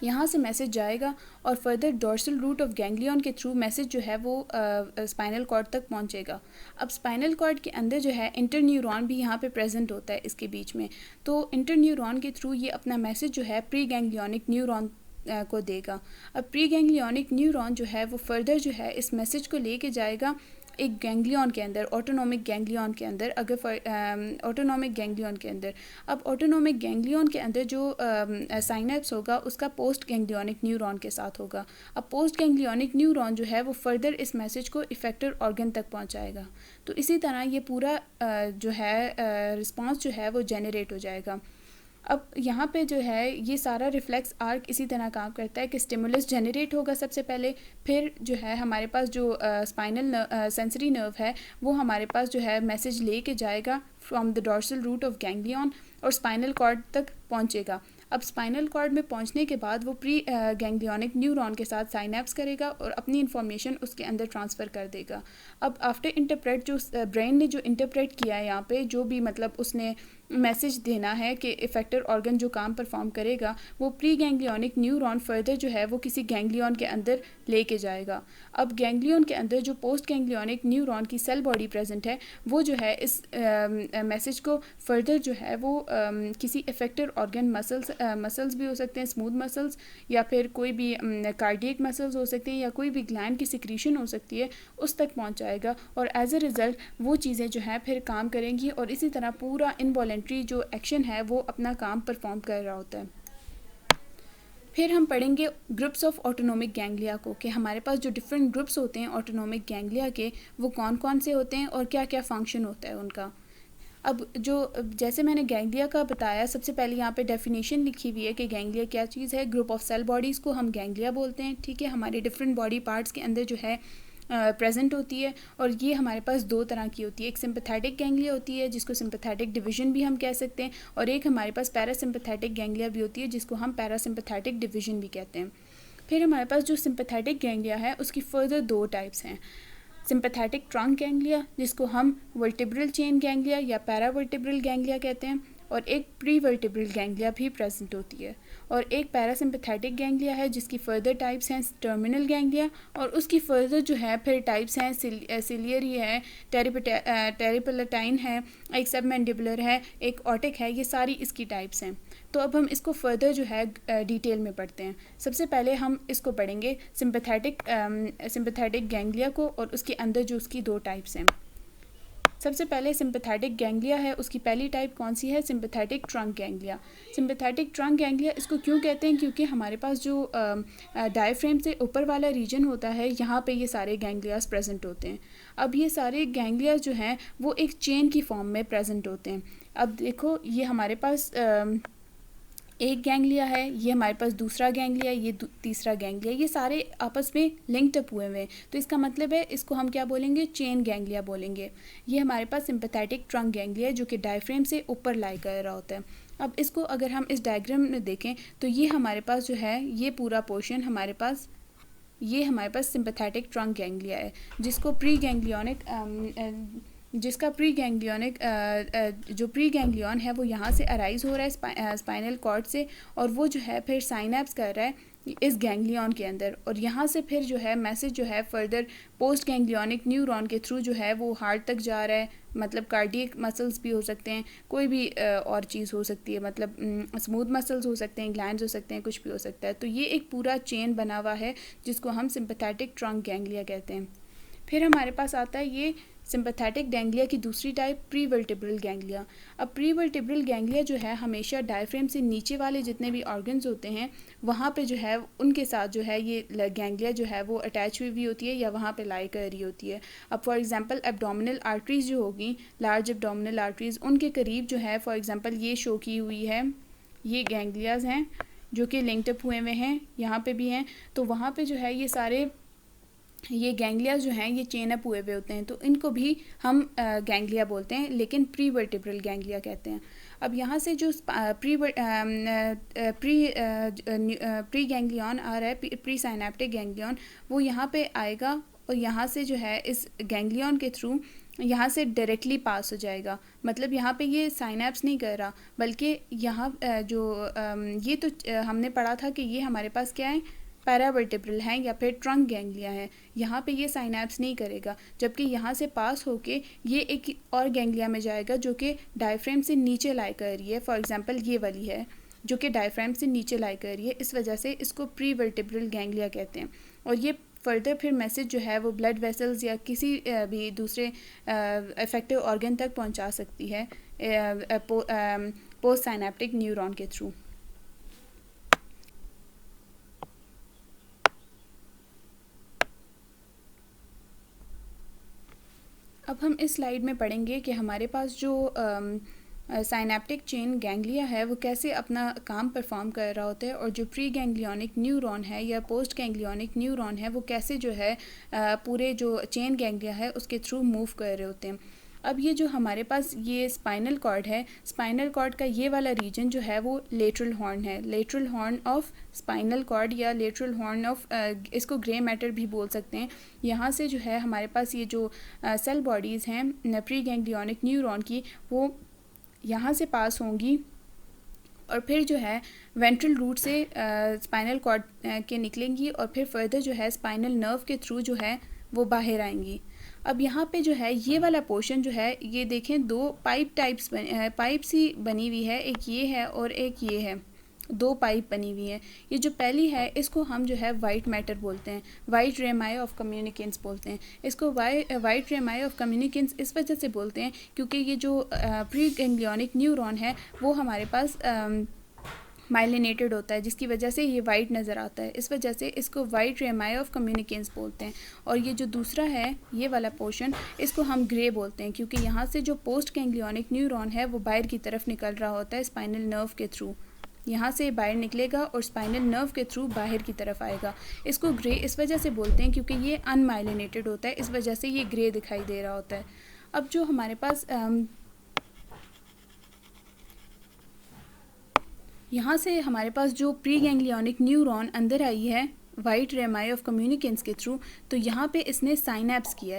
यहाँ से मैसेज जाएगा और further dorsal root of ganglion के थ्रू मैसेज जो है वो स्पाइनल कॉर्ड तक पहुँचेगा। अब स्पाइनल कॉर्ड के अंदर जो है इंटरन्यूरॉन भी यहाँ पे प्रेजेंट होता है इसके बीच में, तो इंटरन्यूरॉन के थ्रू ये अपना मैसेज जो है प्री गैंग्लियोनिक न्यूरॉन को देगा। अब प्री गैंग्लियोनिक न्यूरॉन जो है वो फर्दर जो है इस मैसेज को लेके जाएगा एक गैंग्लियन के अंदर, ऑटोनोमिक गैंग्लियन के अंदर। अगर ऑटोनोमिक गैंग्लियन के अंदर, अब ऑटोनोमिक गैंग्लियन के अंदर जो साइनैप्स होगा उसका पोस्ट गैंग्लियोनिक न्यूरॉन के साथ होगा। अब पोस्ट गैंग्लियोनिक न्यूरॉन जो है वो फर्दर इस मैसेज को इफेक्टिव ऑर्गन तक पहुंचाएगा। तो इसी तरह ये पूरा जो है रिस्पॉन्स जो है वो जनरेट हो जाएगा। अब यहाँ पे जो है ये सारा रिफ्लेक्स आर्क इसी तरह काम करता है कि स्टिमुलस जनरेट होगा सबसे पहले, फिर जो है हमारे पास जो स्पाइनल सेंसरी नर्व है वो हमारे पास जो है मैसेज लेके जाएगा from the dorsal root of ganglion और स्पाइनल कॉर्ड तक पहुँचेगा। अब स्पाइनल कॉर्ड में पहुंचने के बाद वो प्री गैंग्लियोनिक न्यूरॉन के साथ साइनैप्स करेगा और अपनी इन्फॉर्मेशन उसके अंदर ट्रांसफ़र कर देगा। अब आफ्टर इंटरप्रेट जो ब्रेन ने जो इंटरप्रेट किया है यहाँ पे, जो भी मतलब उसने मैसेज देना है कि इफेक्टिव ऑर्गन जो काम परफॉर्म करेगा, वो प्री गैंग्लियोनिक न्यूरॉन फर्दर जो है वो किसी गैंग्लियन के अंदर लेके जाएगा। अब गैंग्लियन के अंदर जो पोस्ट गैंग्लियोनिक न्यूरॉन की सेल बॉडी प्रेजेंट है वो जो है इस मैसेज को फर्दर जो है वो किसी इफेक्टिव ऑर्गन, मसल्स भी हो सकते हैं, स्मूथ मसल्स या फिर कोई भी कार्डियक मसल्स हो सकते हैं या कोई भी ग्लैंड की सिक्रीशन हो सकती है, उस तक पहुंचाएगा और एज अ रिज़ल्ट वो चीज़ें जो हैं फिर काम करेंगी और इसी तरह पूरा इनवॉलेंट्री जो एक्शन है वो अपना काम परफॉर्म कर रहा होता है। फिर हम पढ़ेंगे ग्रुप्स ऑफ ऑटोनोमिक गैंग्लिया को, कि हमारे पास जो डिफरेंट ग्रुप्स होते हैं ऑटोनोमिक गैंग्लिया के वो कौन कौन से होते हैं और क्या क्या फंक्शन होता है उनका। अब जो जैसे मैंने गैंग्लिया का बताया, सबसे पहले यहाँ पे डेफिनेशन लिखी हुई है कि गैंग्लिया क्या चीज़ है। ग्रुप ऑफ सेल बॉडीज़ को हम गैंग्लिया बोलते हैं, ठीक है। हमारे डिफरेंट बॉडी पार्ट्स के अंदर जो है प्रेजेंट होती है और ये हमारे पास 2 तरह की होती है। एक सिंपैथेटिक गैंग्लिया होती है जिसको सिंपैथेटिक डिवीजन भी हम कह सकते हैं, और एक हमारे पास पैरासिम्पैथेटिक गैंग्लिया भी होती है जिसको हम पैरासिम्पैथेटिक डिवीजन भी कहते हैं। फिर हमारे पास जो सिंपैथेटिक गैंग्लिया है उसकी फर्दर 2 टाइप्स हैं। सिंपैथेटिक ट्रंक गैंग्लिया जिसको हम वर्टिब्रल चेन गैंग्लिया या पैरावर्टिब्रल गैंग्लिया कहते हैं, और एक प्री वर्टिब्रल गैंग्लिया भी प्रेजेंट होती है, और एक पैरासिम्पैथेटिक गैंग्लिया है जिसकी फर्दर टाइप्स हैं टर्मिनल गैंग्लिया, और उसकी फर्दर जो है फिर टाइप्स हैं सिलियरी है, टेरिपेलेटाइन है, एक सबमैंडिबुलर है, एक ऑटिक है। ये सारी इसकी टाइप्स हैं। तो अब हम इसको फर्दर जो है डिटेल में पढ़ते हैं। सबसे पहले हम इसको पढ़ेंगे सिंपैथेटिक गैंग्लिया को और उसके अंदर जो उसकी 2 टाइप्स हैं। सबसे पहले सिंपैथेटिक गैंग्लिया है, उसकी पहली टाइप कौन सी है, sympathetic trunk ganglia. Sympathetic trunk ganglia इसको क्यों कहते हैं, क्योंकि हमारे पास जो डायफ्रेम से ऊपर वाला रीजन होता है यहाँ पे ये सारे गैंग्लियास प्रेजेंट होते हैं। अब ये सारे गैंग्लियास जो हैं वो एक चेन की फॉर्म में प्रेजेंट होते हैं। अब देखो ये हमारे पास एक गैंग्लिया है, ये हमारे पास दूसरा गैंग्लिया है, ये तीसरा गैंग्लिया, ये सारे आपस में लिंक्ड अप हुए हुए हैं। तो इसका मतलब है इसको हम क्या बोलेंगे, चेन गैंग्लिया बोलेंगे। ये हमारे पास सिंपैथेटिक ट्रंक गैंग्लिया है जो कि डायफ्रेम से ऊपर लाई कर रहा होता है। अब इसको अगर हम इस डायग्राम में देखें तो ये हमारे पास जो है ये पूरा पोर्शन हमारे पास सिंपैथेटिक ट्रंक गैंग्लिया है, जिसको प्री गैंग्लियोनिक जिसका प्री गैंग्लियोनिक जो प्री गैंग्लियन है वो यहाँ से अराइज हो रहा है स्पाइनल कॉर्ड से, और वो जो है फिर साइनैप्स कर रहा है इस गैंग्लियन के अंदर, और यहाँ से फिर जो है मैसेज जो है फर्दर पोस्ट गैंग्लियोनिक न्यूरॉन के थ्रू जो है वो हार्ट तक जा रहा है। मतलब कार्डियक मसल्स भी हो सकते हैं, कोई भी और चीज़ हो सकती है, मतलब स्मूथ मसल्स हो सकते हैं, ग्लैंड्स हो सकते हैं, कुछ भी हो सकता है। तो ये एक पूरा चेन बना हुआ है जिसको हम सिंपैथेटिक ट्रंक गैंग्लिया कहते हैं। फिर हमारे पास आता है ये सिंपैथेटिक गैंग्लिया की दूसरी टाइप, प्री वर्टिब्रल गैंग्लिया। अब प्री वर्टिब्रल गैंग्लिया जो है हमेशा डायफ्रेम से नीचे वाले जितने भी ऑर्गन्स होते हैं वहाँ पे जो है उनके साथ जो है ये गैंग्लिया जो है वो अटैच हुई होती है या वहाँ पे लाई कर रही होती है। अब फॉर एग्जांपल एब्डोमिनल आर्टरीज जो होगी, लार्ज एब्डोमिनल आर्टरीज, उनके करीब जो है फॉर एग्जांपल ये शो की हुई है, ये गैंग्लियाज हैं जो कि लिंक्ड अप हुए हुए हैं, यहाँ पे भी हैं। तो वहाँ पे जो है ये सारे ये गैंग्लिया जो हैं ये चेन अप हुए हुए होते हैं, तो इनको भी हम गैंग्लिया बोलते हैं, लेकिन प्री वर्टिब्रल गैंग्लिया कहते हैं। अब यहाँ से जो प्री गैंग्लियन आ रहा है, प्री साइनेप्टिक गैंग्लियन, वो यहाँ पे आएगा और यहाँ से जो है इस गैंग्लियन के थ्रू यहाँ से डायरेक्टली पास हो जाएगा। मतलब यहाँ पे ये साइनैप्स नहीं कर रहा, बल्कि यहाँ ये तो हमने पढ़ा था कि ये हमारे पास क्या है, पैरावर्टिब्रल हैं या फिर ट्रंक गैंग्लिया है। यहाँ पे ये साइनैप्स नहीं करेगा, जबकि यहाँ से पास होके ये एक और गैंग्लिया में जाएगा जो कि डायफ्रेम से नीचे लाई कर रही है। फॉर एग्जांपल ये वाली है जो कि डायफ्रेम से नीचे लाई कर रही है, इस वजह से इसको प्री वर्टिब्रल गैंग्लिया कहते हैं। और ये फर्दर फिर मैसेज जो है वो ब्लड वेसल्स या किसी भी दूसरे इफेक्टिव ऑर्गन तक पहुँचा सकती है पोस्ट साइनेप्टिक न्यूरॉन के थ्रू। अब हम इस स्लाइड में पढ़ेंगे कि हमारे पास जो साइनेप्टिक चेन गैंग्लिया है वो कैसे अपना काम परफॉर्म कर रहा होता है, और जो प्री गैंग्लियोनिक न्यूरॉन है या पोस्ट गैंग्लियोनिक न्यूरॉन है वो कैसे जो है पूरे जो चेन गैंग्लिया है उसके थ्रू मूव कर रहे होते हैं। अब ये जो हमारे पास ये स्पाइनल कॉर्ड है, स्पाइनल कॉर्ड का ये वाला रीजन जो है वो लेटरल हॉर्न है, lateral horn of spinal cord या लेटरल हॉर्न ऑफ इसको ग्रे मैटर भी बोल सकते हैं। यहाँ से जो है हमारे पास ये जो सेल बॉडीज़ हैं प्री गैंग्लियोनिक न्यूरॉन की, वो यहाँ से पास होंगी और फिर जो है वेंट्रल रूट से स्पाइनल कॉर्ड के निकलेंगी और फिर फर्दर जो है स्पाइनल नर्व के थ्रू जो है वो बाहर आएंगी। अब यहाँ पे जो है ये वाला पोर्शन जो है ये देखें, दो पाइप सी बनी हुई है, एक ये है और एक ये है, दो पाइप बनी हुई है। ये जो पहली है इसको हम जो है वाइट मैटर बोलते हैं, वाइट रेमाई ऑफ कम्युनिकेंस बोलते हैं। इसको वाइट रेमाई ऑफ कम्युनिकेंस इस वजह से बोलते हैं क्योंकि ये जो प्री गैंग्लियोनिक न्यूरॉन है वो हमारे पास माइलिनेटेड होता है, जिसकी वजह से ये वाइट नज़र आता है, इस वजह से इसको वाइट रेमाई ऑफ कम्युनिकेंस बोलते हैं। और ये जो दूसरा है ये वाला पोर्शन, इसको हम ग्रे बोलते हैं क्योंकि यहाँ से जो पोस्ट गैंग्लियोनिक न्यूरॉन है वो बाहर की तरफ निकल रहा होता है स्पाइनल नर्व के थ्रू, यहाँ से बाहर निकलेगा और स्पाइनल नर्व के थ्रू बाहर की तरफ आएगा। इसको ग्रे इस वजह से बोलते हैं क्योंकि ये अनमाइलिनेटेड होता है, इस वजह से ये ग्रे दिखाई दे रहा होता है। अब जो हमारे पास यहाँ से हमारे पास जो प्री गैंग्लियोनिक न्यूरॉन अंदर आई है वाइट रेमाई ऑफ कम्युनिकेंस के थ्रू, तो यहाँ पे इसने साइनैप्स किया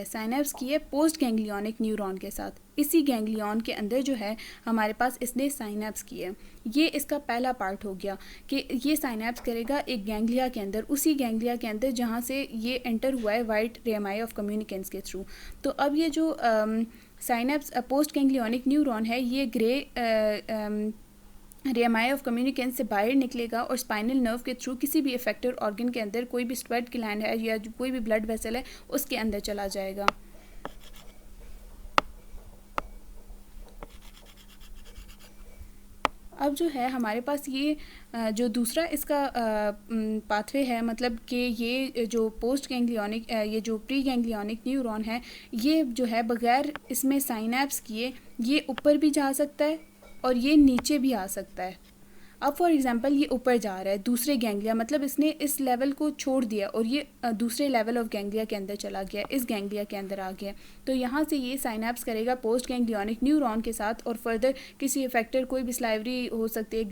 है पोस्ट गैंग्लियोनिक न्यूरॉन के साथ। इसी गैंग्लियन के अंदर जो है हमारे पास इसने साइनैप्स किए। ये इसका पहला पार्ट हो गया कि ये साइनैप्स करेगा एक गैंग्लिया के अंदर, उसी गैंग्लिया के अंदर जहाँ से ये एंटर हुआ है वाइट रेमाई ऑफ कम्युनिकेंस के थ्रू। तो अब ये जो साइनैप्स पोस्ट गैंग्लियोनिक न्यूरॉन है ये ग्रे रेमाई ऑफ कम्युनिकेंस से बाहर निकलेगा और स्पाइनल नर्व के थ्रू किसी भी इफेक्टिव ऑर्गन के अंदर, कोई भी स्वेट ग्लैंड है या कोई भी ब्लड वेसल है उसके अंदर चला जाएगा। अब जो है हमारे पास ये जो दूसरा इसका पाथवे है, मतलब कि ये जो पोस्ट गैंग्लियोनिक ये जो प्री गैंग्लियोनिक न्यूरॉन है ये जो है बगैर इसमें साइनैप्स किए ये ऊपर भी जा सकता है और ये नीचे भी आ सकता है। अब फॉर एग्जांपल ये ऊपर जा रहा है दूसरे गैंग्लिया, मतलब इसने इस लेवल को छोड़ दिया और ये दूसरे लेवल ऑफ गैंग्लिया के अंदर चला गया, इस गैंग्लिया के अंदर आ गया। तो यहाँ से ये साइनैप्स करेगा पोस्ट गैंग्लियोनिक न्यूरॉन के साथ और फर्दर किसी इफेक्टर, कोई भी स्लाइवरी हो सकती है,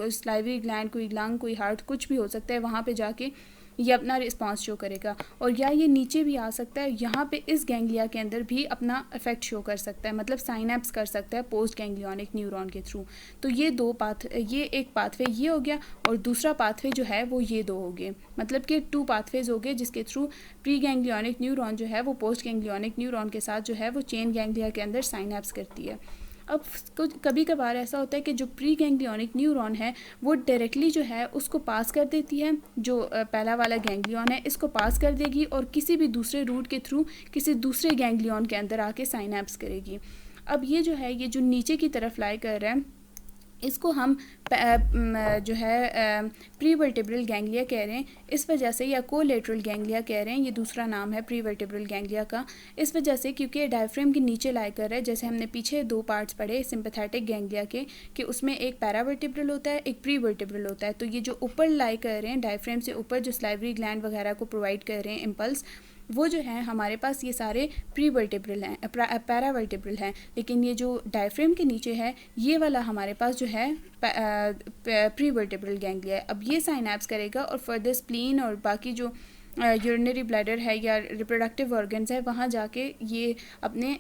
स्लाइवरी ग्लैंड, कोई लंग, कोई हार्ट, कुछ भी हो सकता है, वहाँ पे जाके ये अपना रिस्पांस शो करेगा। और या ये नीचे भी आ सकता है, यहाँ पे इस गैंग्लिया के अंदर भी अपना इफेक्ट शो कर सकता है, मतलब साइनैप्स कर सकता है पोस्ट गैंग्लियोनिक न्यूरॉन के थ्रू। तो ये ये एक पाथवे ये हो गया और दूसरा पाथवे जो है वो ये दो हो गए, मतलब कि 2 पाथवेज हो गए जिसके थ्रू प्री गैंग्लियोनिक न्यूरॉन जो है वो पोस्ट गैंग्लियोनिक न्यूरॉन के साथ जो है वो चेन गैंग्लिया के अंदर साइनैप्स करती है। अब कभी कभार ऐसा होता है कि जो प्री गैंग्लियोनिक न्यूरॉन है वो डायरेक्टली जो है उसको पास कर देती है, जो पहला वाला गैंग्लियन है इसको पास कर देगी और किसी भी दूसरे रूट के थ्रू किसी दूसरे गैंग्लियन के अंदर आके साइनैप्स करेगी। अब ये जो है ये जो नीचे की तरफ लाई कर रहा है इसको हम जो है प्री वर्टिब्रल गैंग्लिया कह रहे हैं इस वजह से, या कोलेटरल गैंग्लिया कह रहे हैं, ये दूसरा नाम है प्री वर्टिब्रल गैंग्लिया का, इस वजह से क्योंकि डायफ्रेम के नीचे लाई कर रहा है। जैसे हमने पीछे 2 पार्ट्स पढ़े सिंपैथेटिक गैंग्लिया के कि उसमें एक पैरावर्टिब्रल होता है, एक प्री वर्टिब्रल होता है। तो ये जो ऊपर लाई कर रहे हैं डायफ्रेम से ऊपर जो स्लाइवरी ग्लैंड वगैरह को प्रोवाइड कर रहे हैं इम्पल्स, वो जो है हमारे पास ये सारे प्री वर्टिब्रल हैं, पैरावर्टिब्रल हैं। लेकिन ये जो डायफ्रेम के नीचे है ये वाला हमारे पास जो है प्री वर्टिब्रल गैंग्लिया है। अब ये साइनैप्स करेगा और फर्दर स्प्लीन और बाकी जो यूरिनरी ब्लैडर है या रिप्रोडक्टिव ऑर्गन्स है वहाँ जाके ये अपने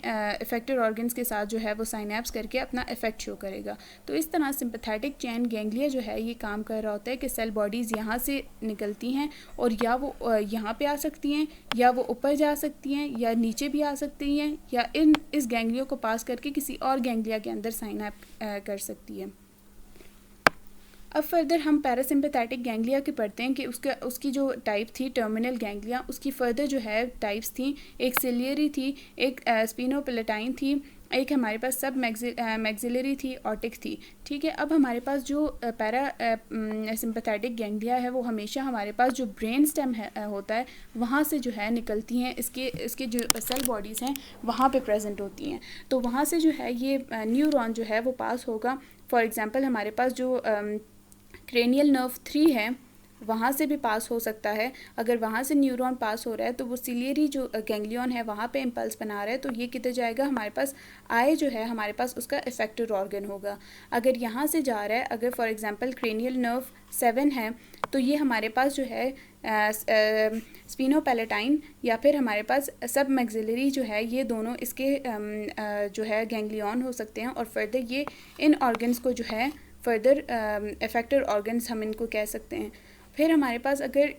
इफेक्टेड ऑर्गन्स के साथ जो है वो साइनैप्स करके अपना इफेक्ट शो करेगा। तो इस तरह सिंपैथेटिक चेन गैंग्लिया जो है ये काम कर रहा होता है कि सेल बॉडीज़ यहाँ से निकलती हैं और या वो यहाँ पे आ सकती हैं, या वो ऊपर जा सकती हैं, या नीचे भी आ सकती हैं, या इस गैंग्लिया को पास करके किसी और गैंग्लिया के अंदर साइनैप कर सकती है। अब फर्दर हम पैरासिम्पैथेटिक गैंग्लिया के पढ़ते हैं कि उसकी जो टाइप थी टर्मिनल गैंग्लिया, उसकी फर्दर जो है टाइप्स थी, एक सिलियरी थी, एक स्पिनोपैलेटाइन थी, एक हमारे पास सब मैक्सिलरी थी, ऑटिक थी। ठीक है, अब हमारे पास जो सिंपैथेटिक गैंग्लिया है वो हमेशा हमारे पास जो ब्रेन स्टेम होता है वहाँ से जो है निकलती हैं, इसके जो सेल बॉडीज़ हैं वहाँ पे प्रेजेंट होती हैं। तो वहाँ से जो है ये न्यूरॉन जो है वो पास होगा। फॉर एग्जांपल हमारे पास जो क्रेनियल नर्व 3 है वहाँ से भी पास हो सकता है। अगर वहाँ से न्यूरॉन पास हो रहा है तो वो सिलियरी जो गैंग्लियन है वहाँ पे इम्पल्स बना रहा है, तो ये किधर जाएगा, हमारे पास आई जो है हमारे पास उसका इफेक्टर ऑर्गन होगा। अगर यहाँ से जा रहा है, अगर फॉर एग्जांपल क्रेनियल नर्व 7 है तो ये हमारे पास जो है स्पिनोपैलेटाइन या फिर हमारे पास सब मैक्सिलरी जो है, ये दोनों इसके जो है गैंग्लियन हो सकते हैं। और फर्दर ये इन ऑर्गन्स को जो है फर्दर इफेक्टर ऑर्गन्स हम इनको कह सकते हैं। फिर हमारे पास अगर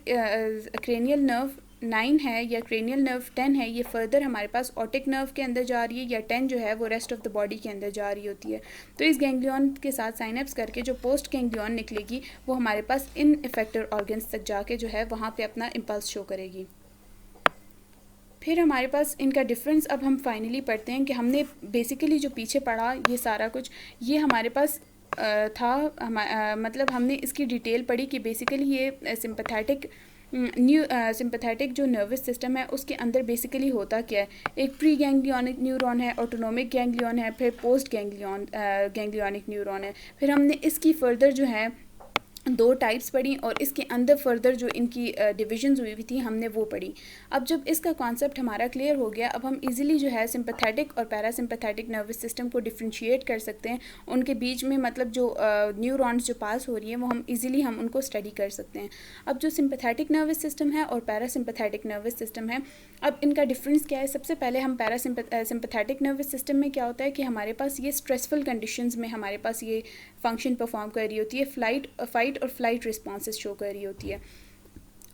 क्रेनियल नर्व 9 है या क्रेनियल नर्व 10 है, ये फर्दर हमारे पास ऑटिक नर्व के अंदर जा रही है, या 10 जो है वो रेस्ट ऑफ द बॉडी के अंदर जा रही होती है। तो इस गैंग्लियन के साथ साइनैप्स करके जो पोस्ट गैंग्लियन निकलेगी वो हमारे पास इन इफेक्टर ऑर्गन्स तक जाके जो है वहाँ पे अपना इम्पल्स शो करेगी। फिर हमारे पास इनका डिफरेंस अब हम फाइनली पढ़ते हैं कि हमने बेसिकली जो पीछे पढ़ा ये सारा कुछ ये हमारे पास था, मतलब हमने इसकी डिटेल पढ़ी कि बेसिकली ये सिंपैथेटिक जो नर्वस सिस्टम है उसके अंदर बेसिकली होता क्या है। एक प्री गैंग्लियोनिक न्यूरॉन है, ऑटोनोमिक गैंग्लियन है, फिर पोस्ट गैंग्लियोनिक न्यूरॉन है। फिर हमने इसकी फर्दर जो है 2 टाइप्स पढ़ी और इसके अंदर फर्दर जो इनकी डिविजन्स हुई थी हमने वो पढ़ी। अब जब इसका कॉन्सेप्ट हमारा क्लियर हो गया, अब हम इजीली जो है सिंपैथेटिक और पैरासिम्पैथेटिक नर्वस सिस्टम को डिफ्रेंशिएट कर सकते हैं। उनके बीच में मतलब जो न्यूरॉन्स जो पास हो रही हैं वो हम इजीली हम उनको स्टडी कर सकते हैं। अब जो सिंपैथेटिक नर्वस सिस्टम है और पैरासिम्पैथेटिक नर्वस सिस्टम है, अब इनका डिफरेंस क्या है। सबसे पहले हम सिंपैथेटिक नर्वस सिस्टम में क्या होता है कि हमारे पास ये स्ट्रेसफुल कंडीशंस में हमारे पास ये फंक्शन परफॉर्म कर रही होती है, फाइट और फ्लाइट रिस्पॉन्सेस शो कर रही होती है।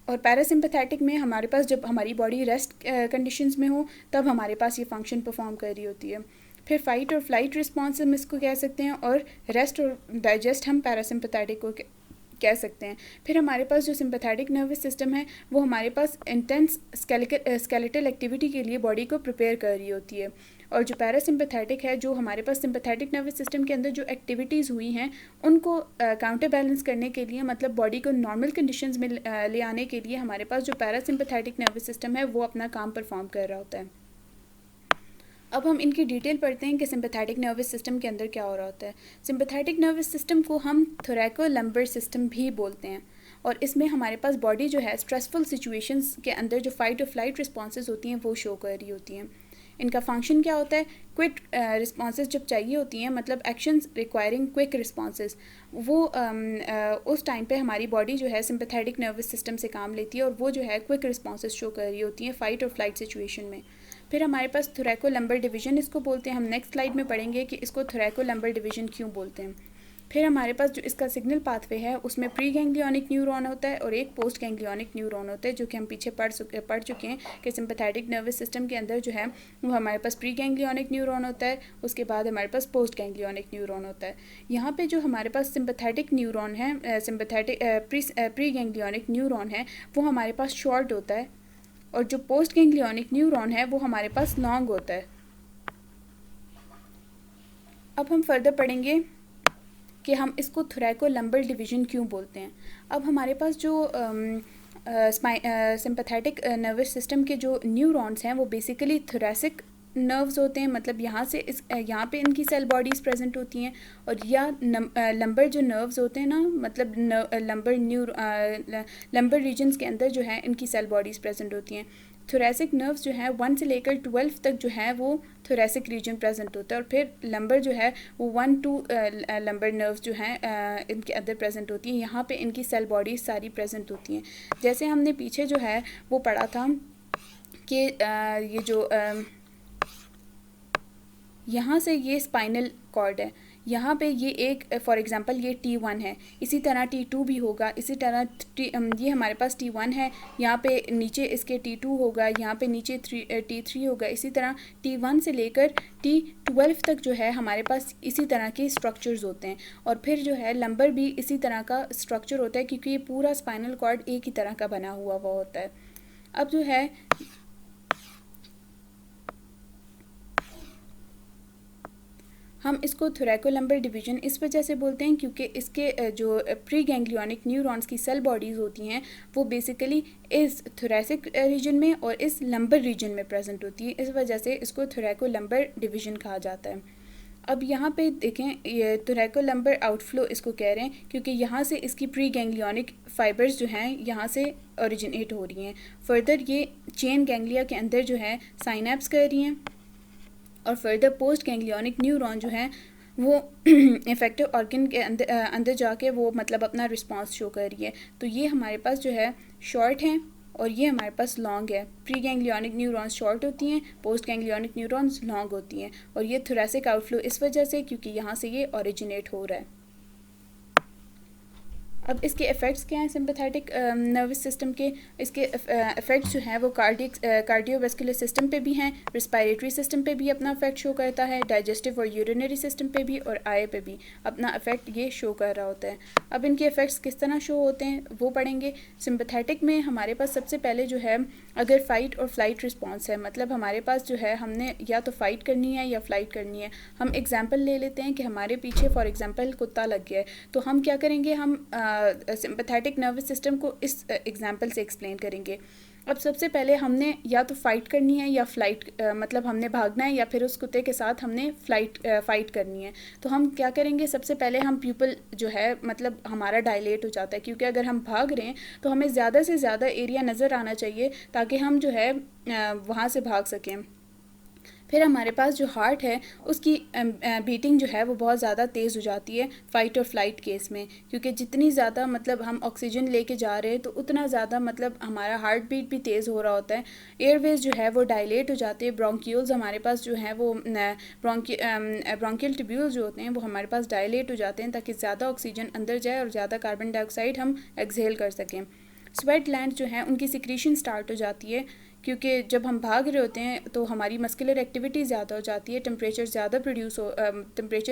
और पैरासिम्पैथेटिक में हमारे पास जब हमारी बॉडी रेस्ट कंडीशंस में हो तब हमारे पास ये फंक्शन परफॉर्म कर रही होती है। फिर फाइट और फ्लाइट रिस्पॉन्स हम इसको कह सकते हैं, और रेस्ट और डाइजेस्ट हम पैरासिम्पैथेटिक को कह सकते हैं। फिर हमारे पास जो सिंपैथेटिक नर्वस सिस्टम है वो हमारे पास इंटेंस स्केलेटल एक्टिविटी के लिए बॉडी को प्रिपेयर कर रही होती है। और जो पैरासिम्पैथेटिक है, जो हमारे पास सिंपैथेटिक नर्वस सिस्टम के अंदर जो एक्टिविटीज़ हुई हैं उनको काउंटर बैलेंस करने के लिए, मतलब बॉडी को नॉर्मल कंडीशंस में ले आने के लिए हमारे पास जो पैरासिम्पैथेटिक नर्वस सिस्टम है वो अपना काम परफॉर्म कर रहा होता है। अब हम इनकी डिटेल पढ़ते हैं कि सिंपैथेटिक नर्वस सिस्टम के अंदर क्या हो रहा होता है। सिंपैथेटिक नर्वस सिस्टम को हम थोरैको-लंबर सिस्टम भी बोलते हैं, और इसमें हमारे पास बॉडी जो है स्ट्रेसफुल सिचुएशंस के अंदर जो फाइट और फ्लाइट रिस्पॉन्सेज होती हैं वो शो कर रही होती हैं। इनका फंक्शन क्या होता है, क्विक रिस्पॉन्सेज जब चाहिए होती हैं, मतलब एक्शंस रिक्वायरिंग क्विक रिस्पॉन्सेज, वो उस टाइम पे हमारी बॉडी जो है सिंपैथेटिक नर्वस सिस्टम से काम लेती है और वो जो है क्विक रिस्पॉन्सेज शो कर रही होती हैं फाइट और फ्लाइट सिचुएशन में। फिर हमारे पास थोरैको-लंबर डिवीजन इसको बोलते हैं। हम नेक्स्ट स्लाइड में पढ़ेंगे कि इसको थोरैको-लंबर डिवीजन क्यों बोलते हैं। फिर हमारे पास जो इसका सिग्नल पाथवे है उसमें प्री गैंग्लियोनिक न्यूरॉन होता है और एक पोस्ट गैंग्लियोनिक न्यूरॉन होता है, जो कि हम पीछे पढ़ चुके हैं कि सिंपैथेटिक नर्वस सिस्टम के अंदर जो है वो हमारे पास प्री गैंग्लियोनिक न्यूरॉन होता है, उसके बाद हमारे पास पोस्ट गैंग्लियोनिक न्यूरॉन होता है। यहाँ पे जो हमारे पास सिंपैथेटिक न्यूरॉन है, सिंपैथेटिक प्री गैंग्लियोनिक न्यूरॉन है, वो हमारे पास शॉर्ट होता है, और जो पोस्ट गैंग्लियोनिक न्यूरॉन है वो हमारे पास लॉन्ग होता है। अब हम फर्दर पढ़ेंगे कि हम इसको थोरैको-लंबर डिवीजन क्यों बोलते हैं। अब हमारे पास जो सिंपैथेटिक नर्वस सिस्टम के जो न्यूरॉन्स हैं वो बेसिकली थोरैसिक नर्व्स होते हैं, मतलब यहाँ पे इनकी सेल बॉडीज़ प्रेजेंट होती हैं, और या लंबर जो नर्व्स होते हैं ना, मतलब लंबर रीजन्स के अंदर जो है इनकी सेल बॉडीज़ प्रेजेंट होती हैं। थोरैसिक नर्व्स जो है 1 से लेकर 12 तक जो है वो थोरैसिक रीजन प्रेजेंट होता है, और फिर लंबर जो है वो 1-2 लंबर नर्व्स जो हैं इनके अंदर प्रेजेंट होती हैं। यहाँ पे इनकी सेल बॉडीज़ सारी प्रेजेंट होती हैं। जैसे हमने पीछे जो है वो पढ़ा था कि ये जो यहाँ से ये स्पाइनल कॉर्ड है, यहाँ पे ये एक फॉर एग्जांपल ये T1 है, इसी तरह T2 भी होगा, इसी तरह ये हमारे पास T1 है, यहाँ पे नीचे इसके T2 होगा, यहाँ पे नीचे T3 होगा, इसी तरह T1 से लेकर T12 तक जो है हमारे पास इसी तरह के स्ट्रक्चर्स होते हैं। और फिर जो है लंबर भी इसी तरह का स्ट्रक्चर होता है, क्योंकि ये पूरा स्पाइनल कॉर्ड एक ही तरह का बना हुआ होता है। अब जो है हम इसको थोरैको-लंबर डिवीजन इस वजह से बोलते हैं क्योंकि इसके जो प्री गैंग्लियोनिक न्यूरॉन्स की सेल बॉडीज़ होती हैं वो बेसिकली इस थोरैसिक रीजन में और इस लंबर रीजन में प्रेजेंट होती है, इस वजह से इसको थोरैको-लंबर डिवीजन कहा जाता है। अब यहाँ पे देखें, ये थोरैको-लंबर आउटफ्लो इसको कह रहे हैं क्योंकि यहाँ से इसकी प्री गैंग्लियोनिक फाइबर्स जो हैं यहाँ से ओरिजिनेट हो रही हैं। फर्दर ये चेन गैंग्लिया के अंदर जो है साइनेप्स कर रही हैं, और फर्दर पोस्ट गैंग्लियोनिक न्यूरॉन जो है वो इफेक्टिव ऑर्गन के अंदर जाके वो मतलब अपना रिस्पांस शो कर रही है। तो ये हमारे पास जो है शॉर्ट हैं और ये हमारे पास लॉन्ग है। प्री गैंग्लियोनिक न्यूरॉन्स शॉर्ट होती हैं, पोस्ट गैंग्लियोनिक न्यूरॉन्स लॉन्ग होती हैं, और ये थोरैसिक आउटफ्लो इस वजह से क्योंकि यहाँ से ये ओरिजिनेट हो रहा है। अब इसके इफ़ेक्ट्स क्या हैं सिंपैथेटिक नर्वस सिस्टम के। इसके इफ़ेक्ट्स जो हैं वो कार्डियोवैस्कुलर सिस्टम पे भी हैं, रिस्पायरेटरी सिस्टम पे भी अपना इफेक्ट शो करता है, डाइजेस्टिव और यूरिनरी सिस्टम पे भी और आई पे भी अपना इफेक्ट ये शो कर रहा होता है। अब इनके इफ़ेक्ट्स किस तरह शो होते हैं वो पढ़ेंगे। सिंपैथेटिक में हमारे पास सबसे पहले जो है अगर फ़ाइट और फ्लाइट रिस्पॉन्स है, मतलब हमारे पास जो है हमने या तो फ़ाइट करनी है या फ़्लाइट करनी है। हम एग्जाम्पल ले लेते हैं कि हमारे पीछे फॉर एग्ज़ाम्पल कुत्ता लग गया है, तो हम क्या करेंगे, हम सिंपैथेटिक नर्वस सिस्टम को इस एग्जांपल से एक्सप्लेन करेंगे। अब सबसे पहले हमने या तो फ़ाइट करनी है या फ़्लाइट, मतलब हमने भागना है या फिर उस कुत्ते के साथ हमने फ़ाइट करनी है। तो हम क्या करेंगे, सबसे पहले हम प्यूपल जो है मतलब हमारा डायलेट हो जाता है, क्योंकि अगर हम भाग रहे हैं तो हमें ज़्यादा से ज़्यादा एरिया नज़र आना चाहिए ताकि हम जो है वहाँ से भाग सकें। फिर हमारे पास जो हार्ट है उसकी बीटिंग जो है वो बहुत ज़्यादा तेज़ हो जाती है फ़ाइट और फ्लाइट केस में, क्योंकि जितनी ज़्यादा मतलब हम ऑक्सीजन लेके जा रहे हैं तो उतना ज़्यादा मतलब हमारा हार्ट बीट भी तेज़ हो रहा होता है। एयरवेज जो है वो डायलेट हो जाते हैं, ब्रोंक्यूल्स हमारे पास जो है वो ब्रोंकियल ट्यूब्यूल्स जो होते हैं वो हमारे पास डायलेट हो जाते हैं ताकि ज़्यादा ऑक्सीजन अंदर जाए और ज़्यादा कार्बन डाइऑक्साइड हम एक्सहेल कर सकें। स्वेट ग्लैंड जो है उनकी सिक्रीशन स्टार्ट हो जाती है, क्योंकि जब हम भाग रहे होते हैं तो हमारी मस्कुलर एक्टिविटी ज़्यादा हो जाती है, टेम्परेचर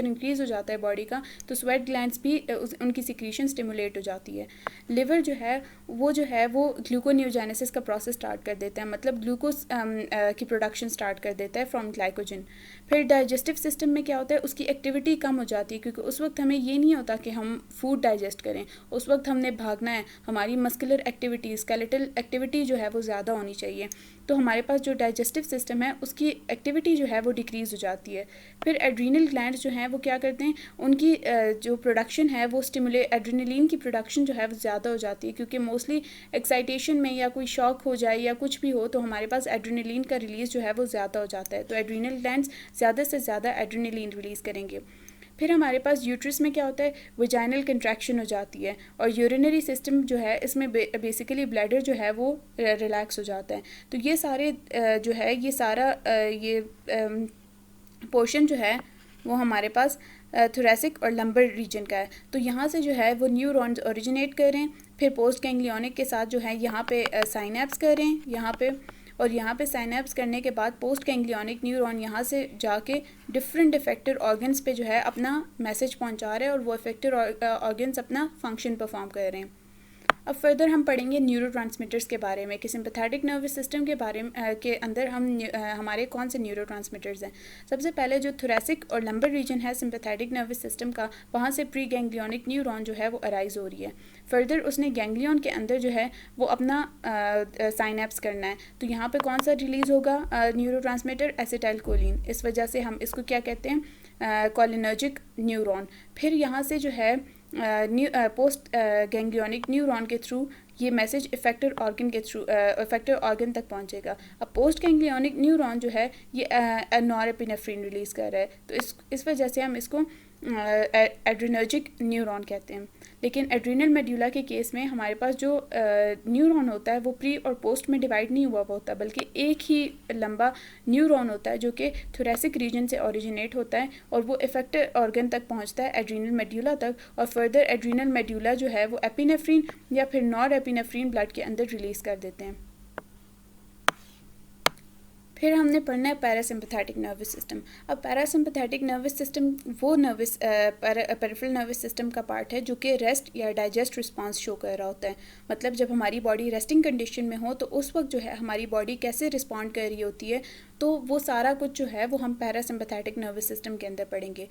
इंक्रीज़ हो जाता है बॉडी का, तो स्वेट ग्लैंड्स भी उनकी सिक्रीशन स्टिमुलेट हो जाती है। लिवर जो है वो ग्लूकोनियोजेनेसिस का प्रोसेस स्टार्ट कर देता है, मतलब ग्लूकोज की प्रोडक्शन स्टार्ट कर देता है फ्रॉम ग्लाइकोजन। फिर डाइजेस्टिव सिस्टम में क्या होता है, उसकी एक्टिविटी कम हो जाती है, क्योंकि उस वक्त हमें ये नहीं होता कि हम फूड डाइजेस्ट करें, उस वक्त हमने भागना है, हमारी मस्कुलर एक्टिविटी स्केलेटल एक्टिविटी जो है वो ज़्यादा होनी चाहिए। तो हमारे पास जो डाइजेस्टिव सिस्टम है उसकी एक्टिविटी जो है वो डिक्रीज़ हो जाती है। फिर एड्रीनल ग्लैंड्स जो हैं वो क्या करते हैं, उनकी जो प्रोडक्शन है वो एड्रेनलिन की प्रोडक्शन जो है वो ज़्यादा हो जाती है, क्योंकि मोस्टली एक्साइटेशन में या कोई शॉक हो जाए या कुछ भी हो तो हमारे पास एड्रेनलिन का रिलीज़ जो है वो ज़्यादा हो जाता है। तो एड्रीनल ग्लैंड्स ज़्यादा से ज़्यादा एड्रेनलिन रिलीज़ करेंगे। फिर हमारे पास यूट्रस में क्या होता है, वजाइनल कंट्रैक्शन हो जाती है, और यूरिनरी सिस्टम जो है इसमें बेसिकली ब्लैडर जो है वो रिलैक्स हो जाता है। तो ये सारे जो है ये सारा ये पोर्शन जो है वो हमारे पास थोरेसिक और लंबर रीजन का है। तो यहाँ से जो है वो न्यूरॉन्स ओरिजिनेट कर रहे हैं, फिर पोस्ट गैंग्लियोनिक के साथ जो है यहाँ पे साइनेप्स कर रहे हैं यहाँ पे, और यहाँ पे साइनेप्स करने के बाद पोस्ट गैंग्लियोनिक न्यूरॉन यहाँ से जाके डिफरेंट इफेक्टेड ऑर्गन्स पे जो है अपना मैसेज पहुँचा रहे हैं, और वो इफेक्टेड ऑर्गन्स अपना फंक्शन परफॉर्म कर रहे हैं। अब फर्दर हम पढ़ेंगे न्यूरोट्रांसमीटर्स के बारे में कि सिंपैथेटिक नर्वस सिस्टम के बारे में के अंदर हमारे कौन से न्यूरोट्रांसमीटर्स हैं। सबसे पहले जो थोरेसिक और लंबर रीजन है सिंपैथेटिक नर्वस सिस्टम का, वहाँ से प्री गैंग्लियोनिक न्यूरॉन जो है वो अराइज हो रही है। फर्दर उसने गैंग्लियन के अंदर जो है वो अपना साइनेप्स करना है। तो यहाँ पे कौन सा रिलीज़ होगा न्यूरोट्रांसमीटर, एसिटाइलकोलिन। इस वजह से हम इसको क्या कहते हैं, कोलिनर्जिक न्यूरॉन। फिर यहाँ से जो है पोस्ट गैंग्लियोनिक न्यूरॉन के थ्रू ये मैसेज इफेक्टर ऑर्गन के थ्रू इफेक्टर ऑर्गन तक पहुंचेगा। अब पोस्ट गैंग्लियोनिक न्यूरॉन जो है ये नॉरएपिनेफ्रिन रिलीज़ कर रहा है, तो इस वजह से हम इसको एड्रेनर्जिक न्यूरॉन कहते हैं। लेकिन एड्रीनल मेड्यूला के केस में हमारे पास जो न्यूरॉन होता है वो प्री और पोस्ट में डिवाइड नहीं हुआ होता, बल्कि एक ही लंबा न्यूरॉन होता है जो कि थोरेसिक रीजन से ओरिजिनेट होता है, और वो इफेक्टेड ऑर्गन तक पहुंचता है एड्रीनल मेड्यूला तक, और फर्दर एड्रीनल मेड्यूला जो है वो एपिनेफ्रिन या फिर नॉर एपिनेफ्रिन ब्लड के अंदर रिलीज़ कर देते हैं। फिर हमने पढ़ना है पैरासिम्पैथेटिक नर्वस सिस्टम। अब पैरासिम्पैथेटिक नर्वस सिस्टम वो पेरिफेरल नर्वस सिस्टम का पार्ट है जो कि रेस्ट या डाइजेस्ट रिस्पांस शो कर रहा होता है। मतलब जब हमारी बॉडी रेस्टिंग कंडीशन में हो तो उस वक्त जो है हमारी बॉडी कैसे रिस्पॉन्ड कर रही होती है, तो वो सारा कुछ जो है वो हम पैरासिम्पैथेटिक नर्वस सिस्टम के अंदर पढ़ेंगे।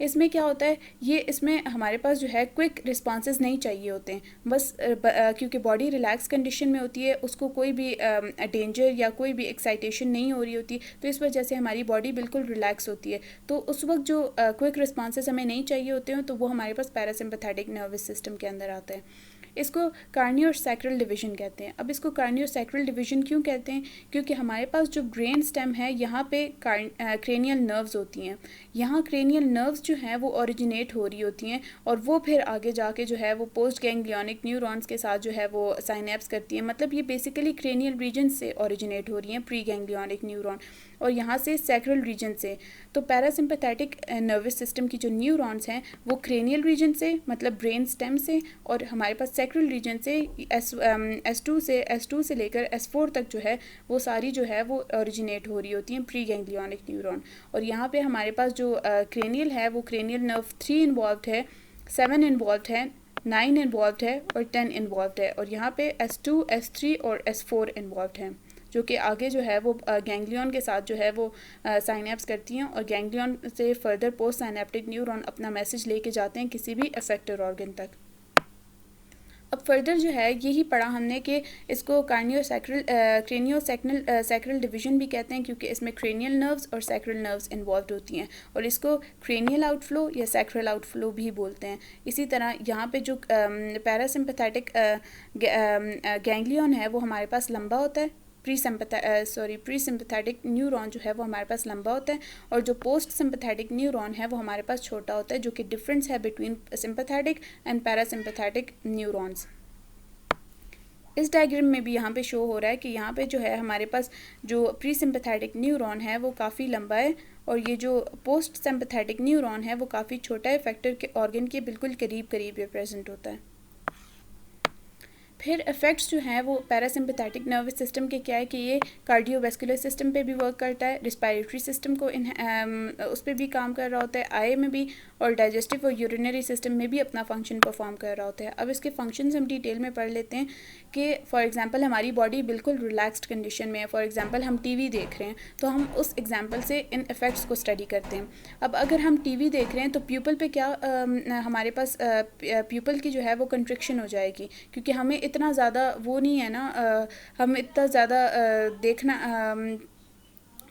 इसमें क्या होता है, ये इसमें हमारे पास जो है क्विक रिस्पॉन्सेज नहीं चाहिए होते हैं, बस क्योंकि बॉडी रिलैक्स कंडीशन में होती है, उसको कोई भी डेंजर या कोई भी एक्साइटेशन नहीं हो रही होती, तो इस वजह से हमारी बॉडी बिल्कुल रिलैक्स होती है। तो उस वक्त जो क्विक रिस्पॉन्सेज हमें नहीं चाहिए होते हैं तो वो हमारे पास पैरासिम्पैथेटिक नर्वस सिस्टम के अंदर आता है। इसको कार्नियो सैक्रल डिवीजन कहते हैं। अब इसको कार्नियो सैक्रल डिवीजन क्यों कहते हैं, क्योंकि हमारे पास जो ब्रेन स्टेम है यहाँ पे क्रेनियल नर्व्स होती हैं। यहाँ क्रेनियल नर्व्स जो हैं वो ओरिजिनेट हो रही होती हैं, और वो फिर आगे जाके जो है वो पोस्ट गैंग्लियोनिक न्यूरॉन्स के साथ जो है वो साइनेप्स करती हैं। मतलब ये बेसिकली क्रेनियल रीजन से ओरिजिनेट हो रही हैं प्री गैंग्लियोनिक न्यूरॉन, और यहाँ से सैक्रल रीजन से। तो पैरासिम्पैथेटिक नर्वस सिस्टम की जो न्यूरॉन्स हैं वो क्रेनियल रीजन से मतलब ब्रेन स्टेम से, और हमारे पास सैक्रल रीजन से S2 से लेकर S4 तक जो है वो सारी जो है वो ओरिजिनेट हो रही होती हैं प्री गैंग्लियोनिक न्यूरॉन। और यहाँ पे हमारे पास जो क्रेनियल है वो क्रेनियल नर्व 3 इन्वॉल्व है, 7 इन्वॉल्व है, 9 इन्वॉल्व है और 10 इन्वॉल्व है, और यहाँ पे S2, S3 और S4 इन्वॉल्व हैं, जो कि आगे जो है वो गैंग्लियन के साथ जो है वो साइनेप्स करती हैं, और गैंग्लियन से फर्दर पोस्ट साइनेप्टिक न्यूरॉन अपना मैसेज लेके जाते हैं किसी भी अफेक्टेड ऑर्गन तक। अब फर्दर जो है यही पढ़ा हमने कि इसको क्रेनियो सैक्रल डिवीजन भी कहते हैं, क्योंकि इसमें क्रेनियल नर्व्स और सैक्रल नर्व्स इन्वॉल्व होती हैं, और इसको क्रेनियल आउटफ्लो या सैक्रल आउटफ्लो भी बोलते हैं। इसी तरह यहाँ पे जो पैरासिम्पैथेटिक गैंग्लियन है वो हमारे पास लंबा होता है, प्री सिंपैथेटिक न्यूरॉन जो है वो हमारे पास लंबा होता है, और जो पोस्ट सिंपैथेटिक न्यूरॉन है वो हमारे पास छोटा होता है, जो कि डिफरेंस है between sympathetic and parasympathetic neurons. इस डायग्राम में भी यहाँ पे शो हो रहा है कि यहाँ पे जो है हमारे पास जो प्री सिंपैथेटिक न्यूरॉन है वो काफ़ी लंबा है, और ये जो पोस्ट सिंपैथेटिक न्यूरॉन है वो काफ़ी छोटा है, इफेक्टर के ऑर्गन के बिल्कुल करीब करीब ये प्रेजेंट होता है। फिर इफ़ेक्ट्स जो हैं वो पैरासिम्पैथेटिक नर्वस सिस्टम के क्या है कि ये कार्डियोवैस्कुलर सिस्टम पे भी वर्क करता है, रिस्पायरेटरी सिस्टम को उस पर भी काम कर रहा होता है, आई में भी, और डाइजेस्टिव और यूरिनरी सिस्टम में भी अपना फंक्शन परफॉर्म कर रहा होता है। अब इसके फंक्शंस हम डिटेल में पढ़ लेते हैं कि फॉर एग्जांपल हमारी बॉडी बिल्कुल रिलैक्स्ड कंडीशन में है, फॉर एग्जांपल हम टीवी देख रहे हैं तो हम उस एग्जांपल से इन इफ़ेक्ट्स को स्टडी करते हैं। अब अगर हम टीवी देख रहे हैं तो प्यूपल पे क्या हमारे पास प्यूपल की जो है वो कंट्रिक्शन हो जाएगी, क्योंकि हमें इतना ज़्यादा वो नहीं है ना, हम इतना ज़्यादा देखना,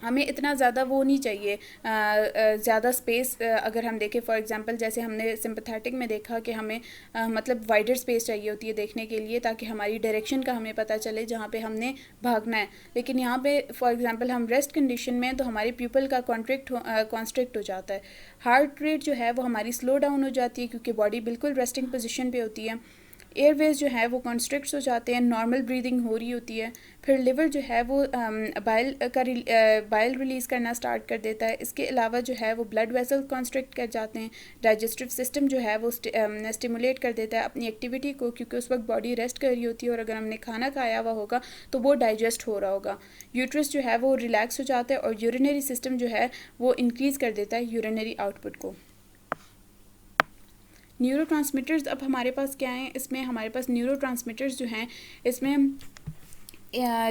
हमें इतना ज़्यादा वो नहीं चाहिए, ज़्यादा स्पेस। अगर हम देखें फॉर एग्जांपल, जैसे हमने सिंपैथेटिक में देखा कि हमें मतलब वाइडर स्पेस चाहिए होती है देखने के लिए, ताकि हमारी डायरेक्शन का हमें पता चले जहाँ पे हमने भागना है। लेकिन यहाँ पे फॉर एग्जांपल हम रेस्ट कंडीशन में, तो हमारी प्यूपल का कॉन्स्ट्रिक्ट हो जाता है, हार्ट रेट जो है वो हमारी स्लो डाउन हो जाती है क्योंकि बॉडी बिल्कुल रेस्टिंग पोजिशन पर होती है। एयरवेज जो है वो कॉन्स्ट्रिक्ट्स हो जाते हैं, नॉर्मल ब्रीदिंग हो रही होती है। फिर लिवर जो है वो बाइल रिलीज़ करना स्टार्ट कर देता है। इसके अलावा जो है वो ब्लड वेसल कॉन्स्ट्रिक्ट कर जाते हैं। डाइजेस्टिव सिस्टम जो है वो स्टिमुलेट कर देता है अपनी एक्टिविटी को, क्योंकि उस वक्त बॉडी रेस्ट कर रही होती है और अगर हमने खाना खाया हुआ होगा तो वो डाइजेस्ट हो रहा होगा। यूट्रस जो है वो रिलैक्स हो जाता है और यूरिनरी सिस्टम जो है वो इंक्रीज़ कर देता है यूरिनरी आउटपुट को। न्यूरोट्रांसमीटर्स अब हमारे पास क्या हैं, इसमें हमारे पास न्यूरोट्रांसमीटर्स जो हैं, इसमें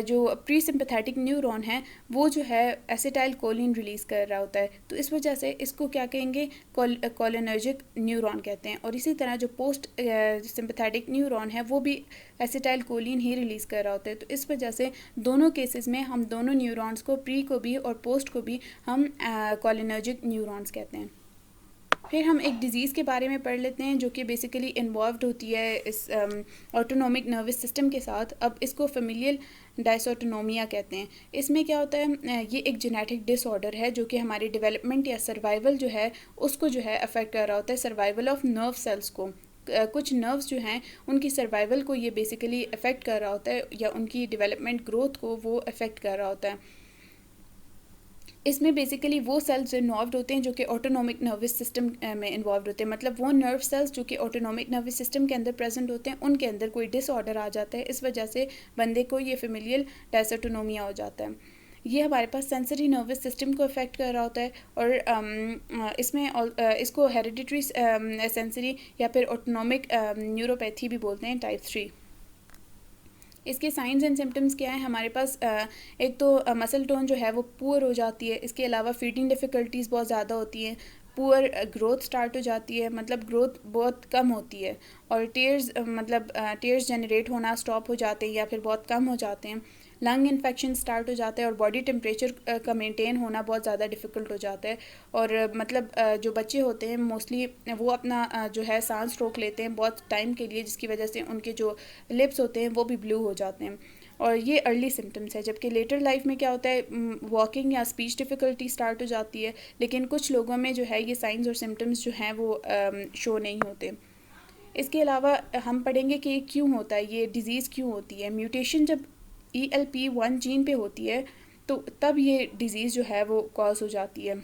जो प्री सिंपैथेटिक न्यूरॉन है वो जो है एसिटाइल कोलिन रिलीज़ कर रहा होता है, तो इस वजह से इसको क्या कहेंगे, कोलिनर्जिक न्यूरॉन कहते हैं। और इसी तरह जो पोस्ट सिंपैथेटिक न्यूरॉन है वो भी एसिटाइल कोलिन ही रिलीज़ कर रहा होता है। तो इस वजह से दोनों केसेस में हम दोनों न्यूरॉन्स को, प्री को भी और पोस्ट को भी, हम कोलिनर्जिक न्यूरॉन्स कहते हैं। फिर हम एक डिज़ीज़ के बारे में पढ़ लेते हैं जो कि बेसिकली इन्वॉल्व होती है इस ऑटोनोमिक नर्वस सिस्टम के साथ। अब इसको फेमिलियल डायसऑटोनोमिया कहते हैं। इसमें क्या होता है, ये एक जेनेटिक डिसऑर्डर है जो कि हमारी डेवलपमेंट या सर्वाइवल जो है उसको जो है अफेक्ट कर रहा होता है, सर्वाइवल ऑफ नर्व सेल्स को। कुछ नर्व्स जो हैं उनकी सर्वाइवल को ये बेसिकली अफेक्ट कर रहा होता है, या उनकी डेवलपमेंट ग्रोथ को वो अफेक्ट कर रहा होता है। इसमें बेसिकली वो सेल्स इन्वॉल्व होते हैं जो कि ऑटोनोमिक नर्वस सिस्टम में इन्वॉल्व होते हैं, मतलब वो नर्व सेल्स जो कि ऑटोनोमिक नर्वस सिस्टम के अंदर प्रेजेंट होते हैं, उनके अंदर कोई डिसऑर्डर आ जाता है। इस वजह से बंदे को ये फेमिलियल डायसऑटोनोमिया हो जाता है। ये हमारे पास सेंसरी नर्वस सिस्टम को अफेक्ट कर रहा होता है, और इसमें इसको हेरिडिटरी सेंसरी या फिर ऑटोनोमिक न्यूरोपैथी भी बोलते हैं, टाइप 3। इसके साइंस एंड सिम्टम्स क्या है हमारे पास, एक तो मसल टोन जो है वो पुअर हो जाती है। इसके अलावा फीडिंग डिफ़िकल्टीज़ बहुत ज़्यादा होती हैं, पुअर ग्रोथ स्टार्ट हो जाती है, मतलब ग्रोथ बहुत कम होती है, और टीयर्स जनरेट होना स्टॉप हो जाते हैं या फिर बहुत कम हो जाते हैं। लंग इन्फेक्शन स्टार्ट हो जाता है, और बॉडी टेम्परेचर का मेंटेन होना बहुत ज़्यादा डिफ़िकल्ट हो जाता है। और जो बच्चे होते हैं मोस्टली वो अपना जो है सांस रोक लेते हैं बहुत टाइम के लिए, जिसकी वजह से उनके जो लिप्स होते हैं वो भी ब्लू हो जाते हैं, और ये अर्ली सिम्टम्स है। जबकि लेटर लाइफ में क्या होता है, वॉकिंग या स्पीच डिफ़िकल्टी स्टार्ट हो जाती है, लेकिन कुछ लोगों में जो है ये साइंस और सिम्टम्स जो हैं वो शो नहीं होते। इसके अलावा हम पढ़ेंगे कि क्यों होता है, ये डिज़ीज़ क्यों होती है। म्यूटेशन जब ELP1 जीन पे होती है तो तब ये डिज़ीज़ जो है वो कॉज हो जाती है।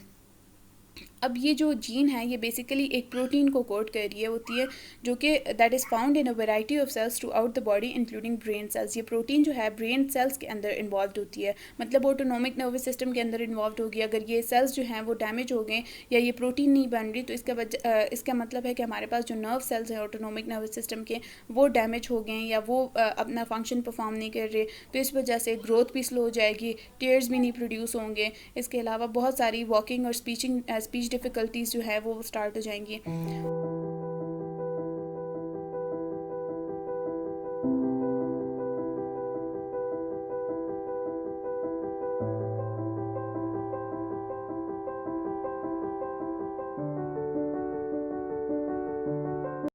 अब ये जो जीन है ये बेसिकली एक प्रोटीन को कोड कर रही होती है, जो कि that is found in a variety of cells throughout the body including brain cells. ये प्रोटीन जो है ब्रेन सेल्स के अंदर इन्वॉल्व होती है, मतलब ऑटोनोमिक नर्वस सिस्टम के अंदर इन्वॉल्व होगी। अगर ये सेल्स जो हैं वो डैमेज हो गए या ये प्रोटीन नहीं बन रही, तो इसका मतलब है कि हमारे पास जो नर्व सेल्स हैं ऑटोनोमिक नर्वस सिस्टम के वो डैमेज हो गए या वो अपना फंक्शन परफॉर्म नहीं कर रहे, तो इस वजह से ग्रोथ भी स्लो हो जाएगी, टीयर्स भी नहीं प्रोड्यूस होंगे। इसके अलावा बहुत सारी वॉकिंग और स्पीच डिफ़िकल्टीज़ जो है वो स्टार्ट हो जाएंगी।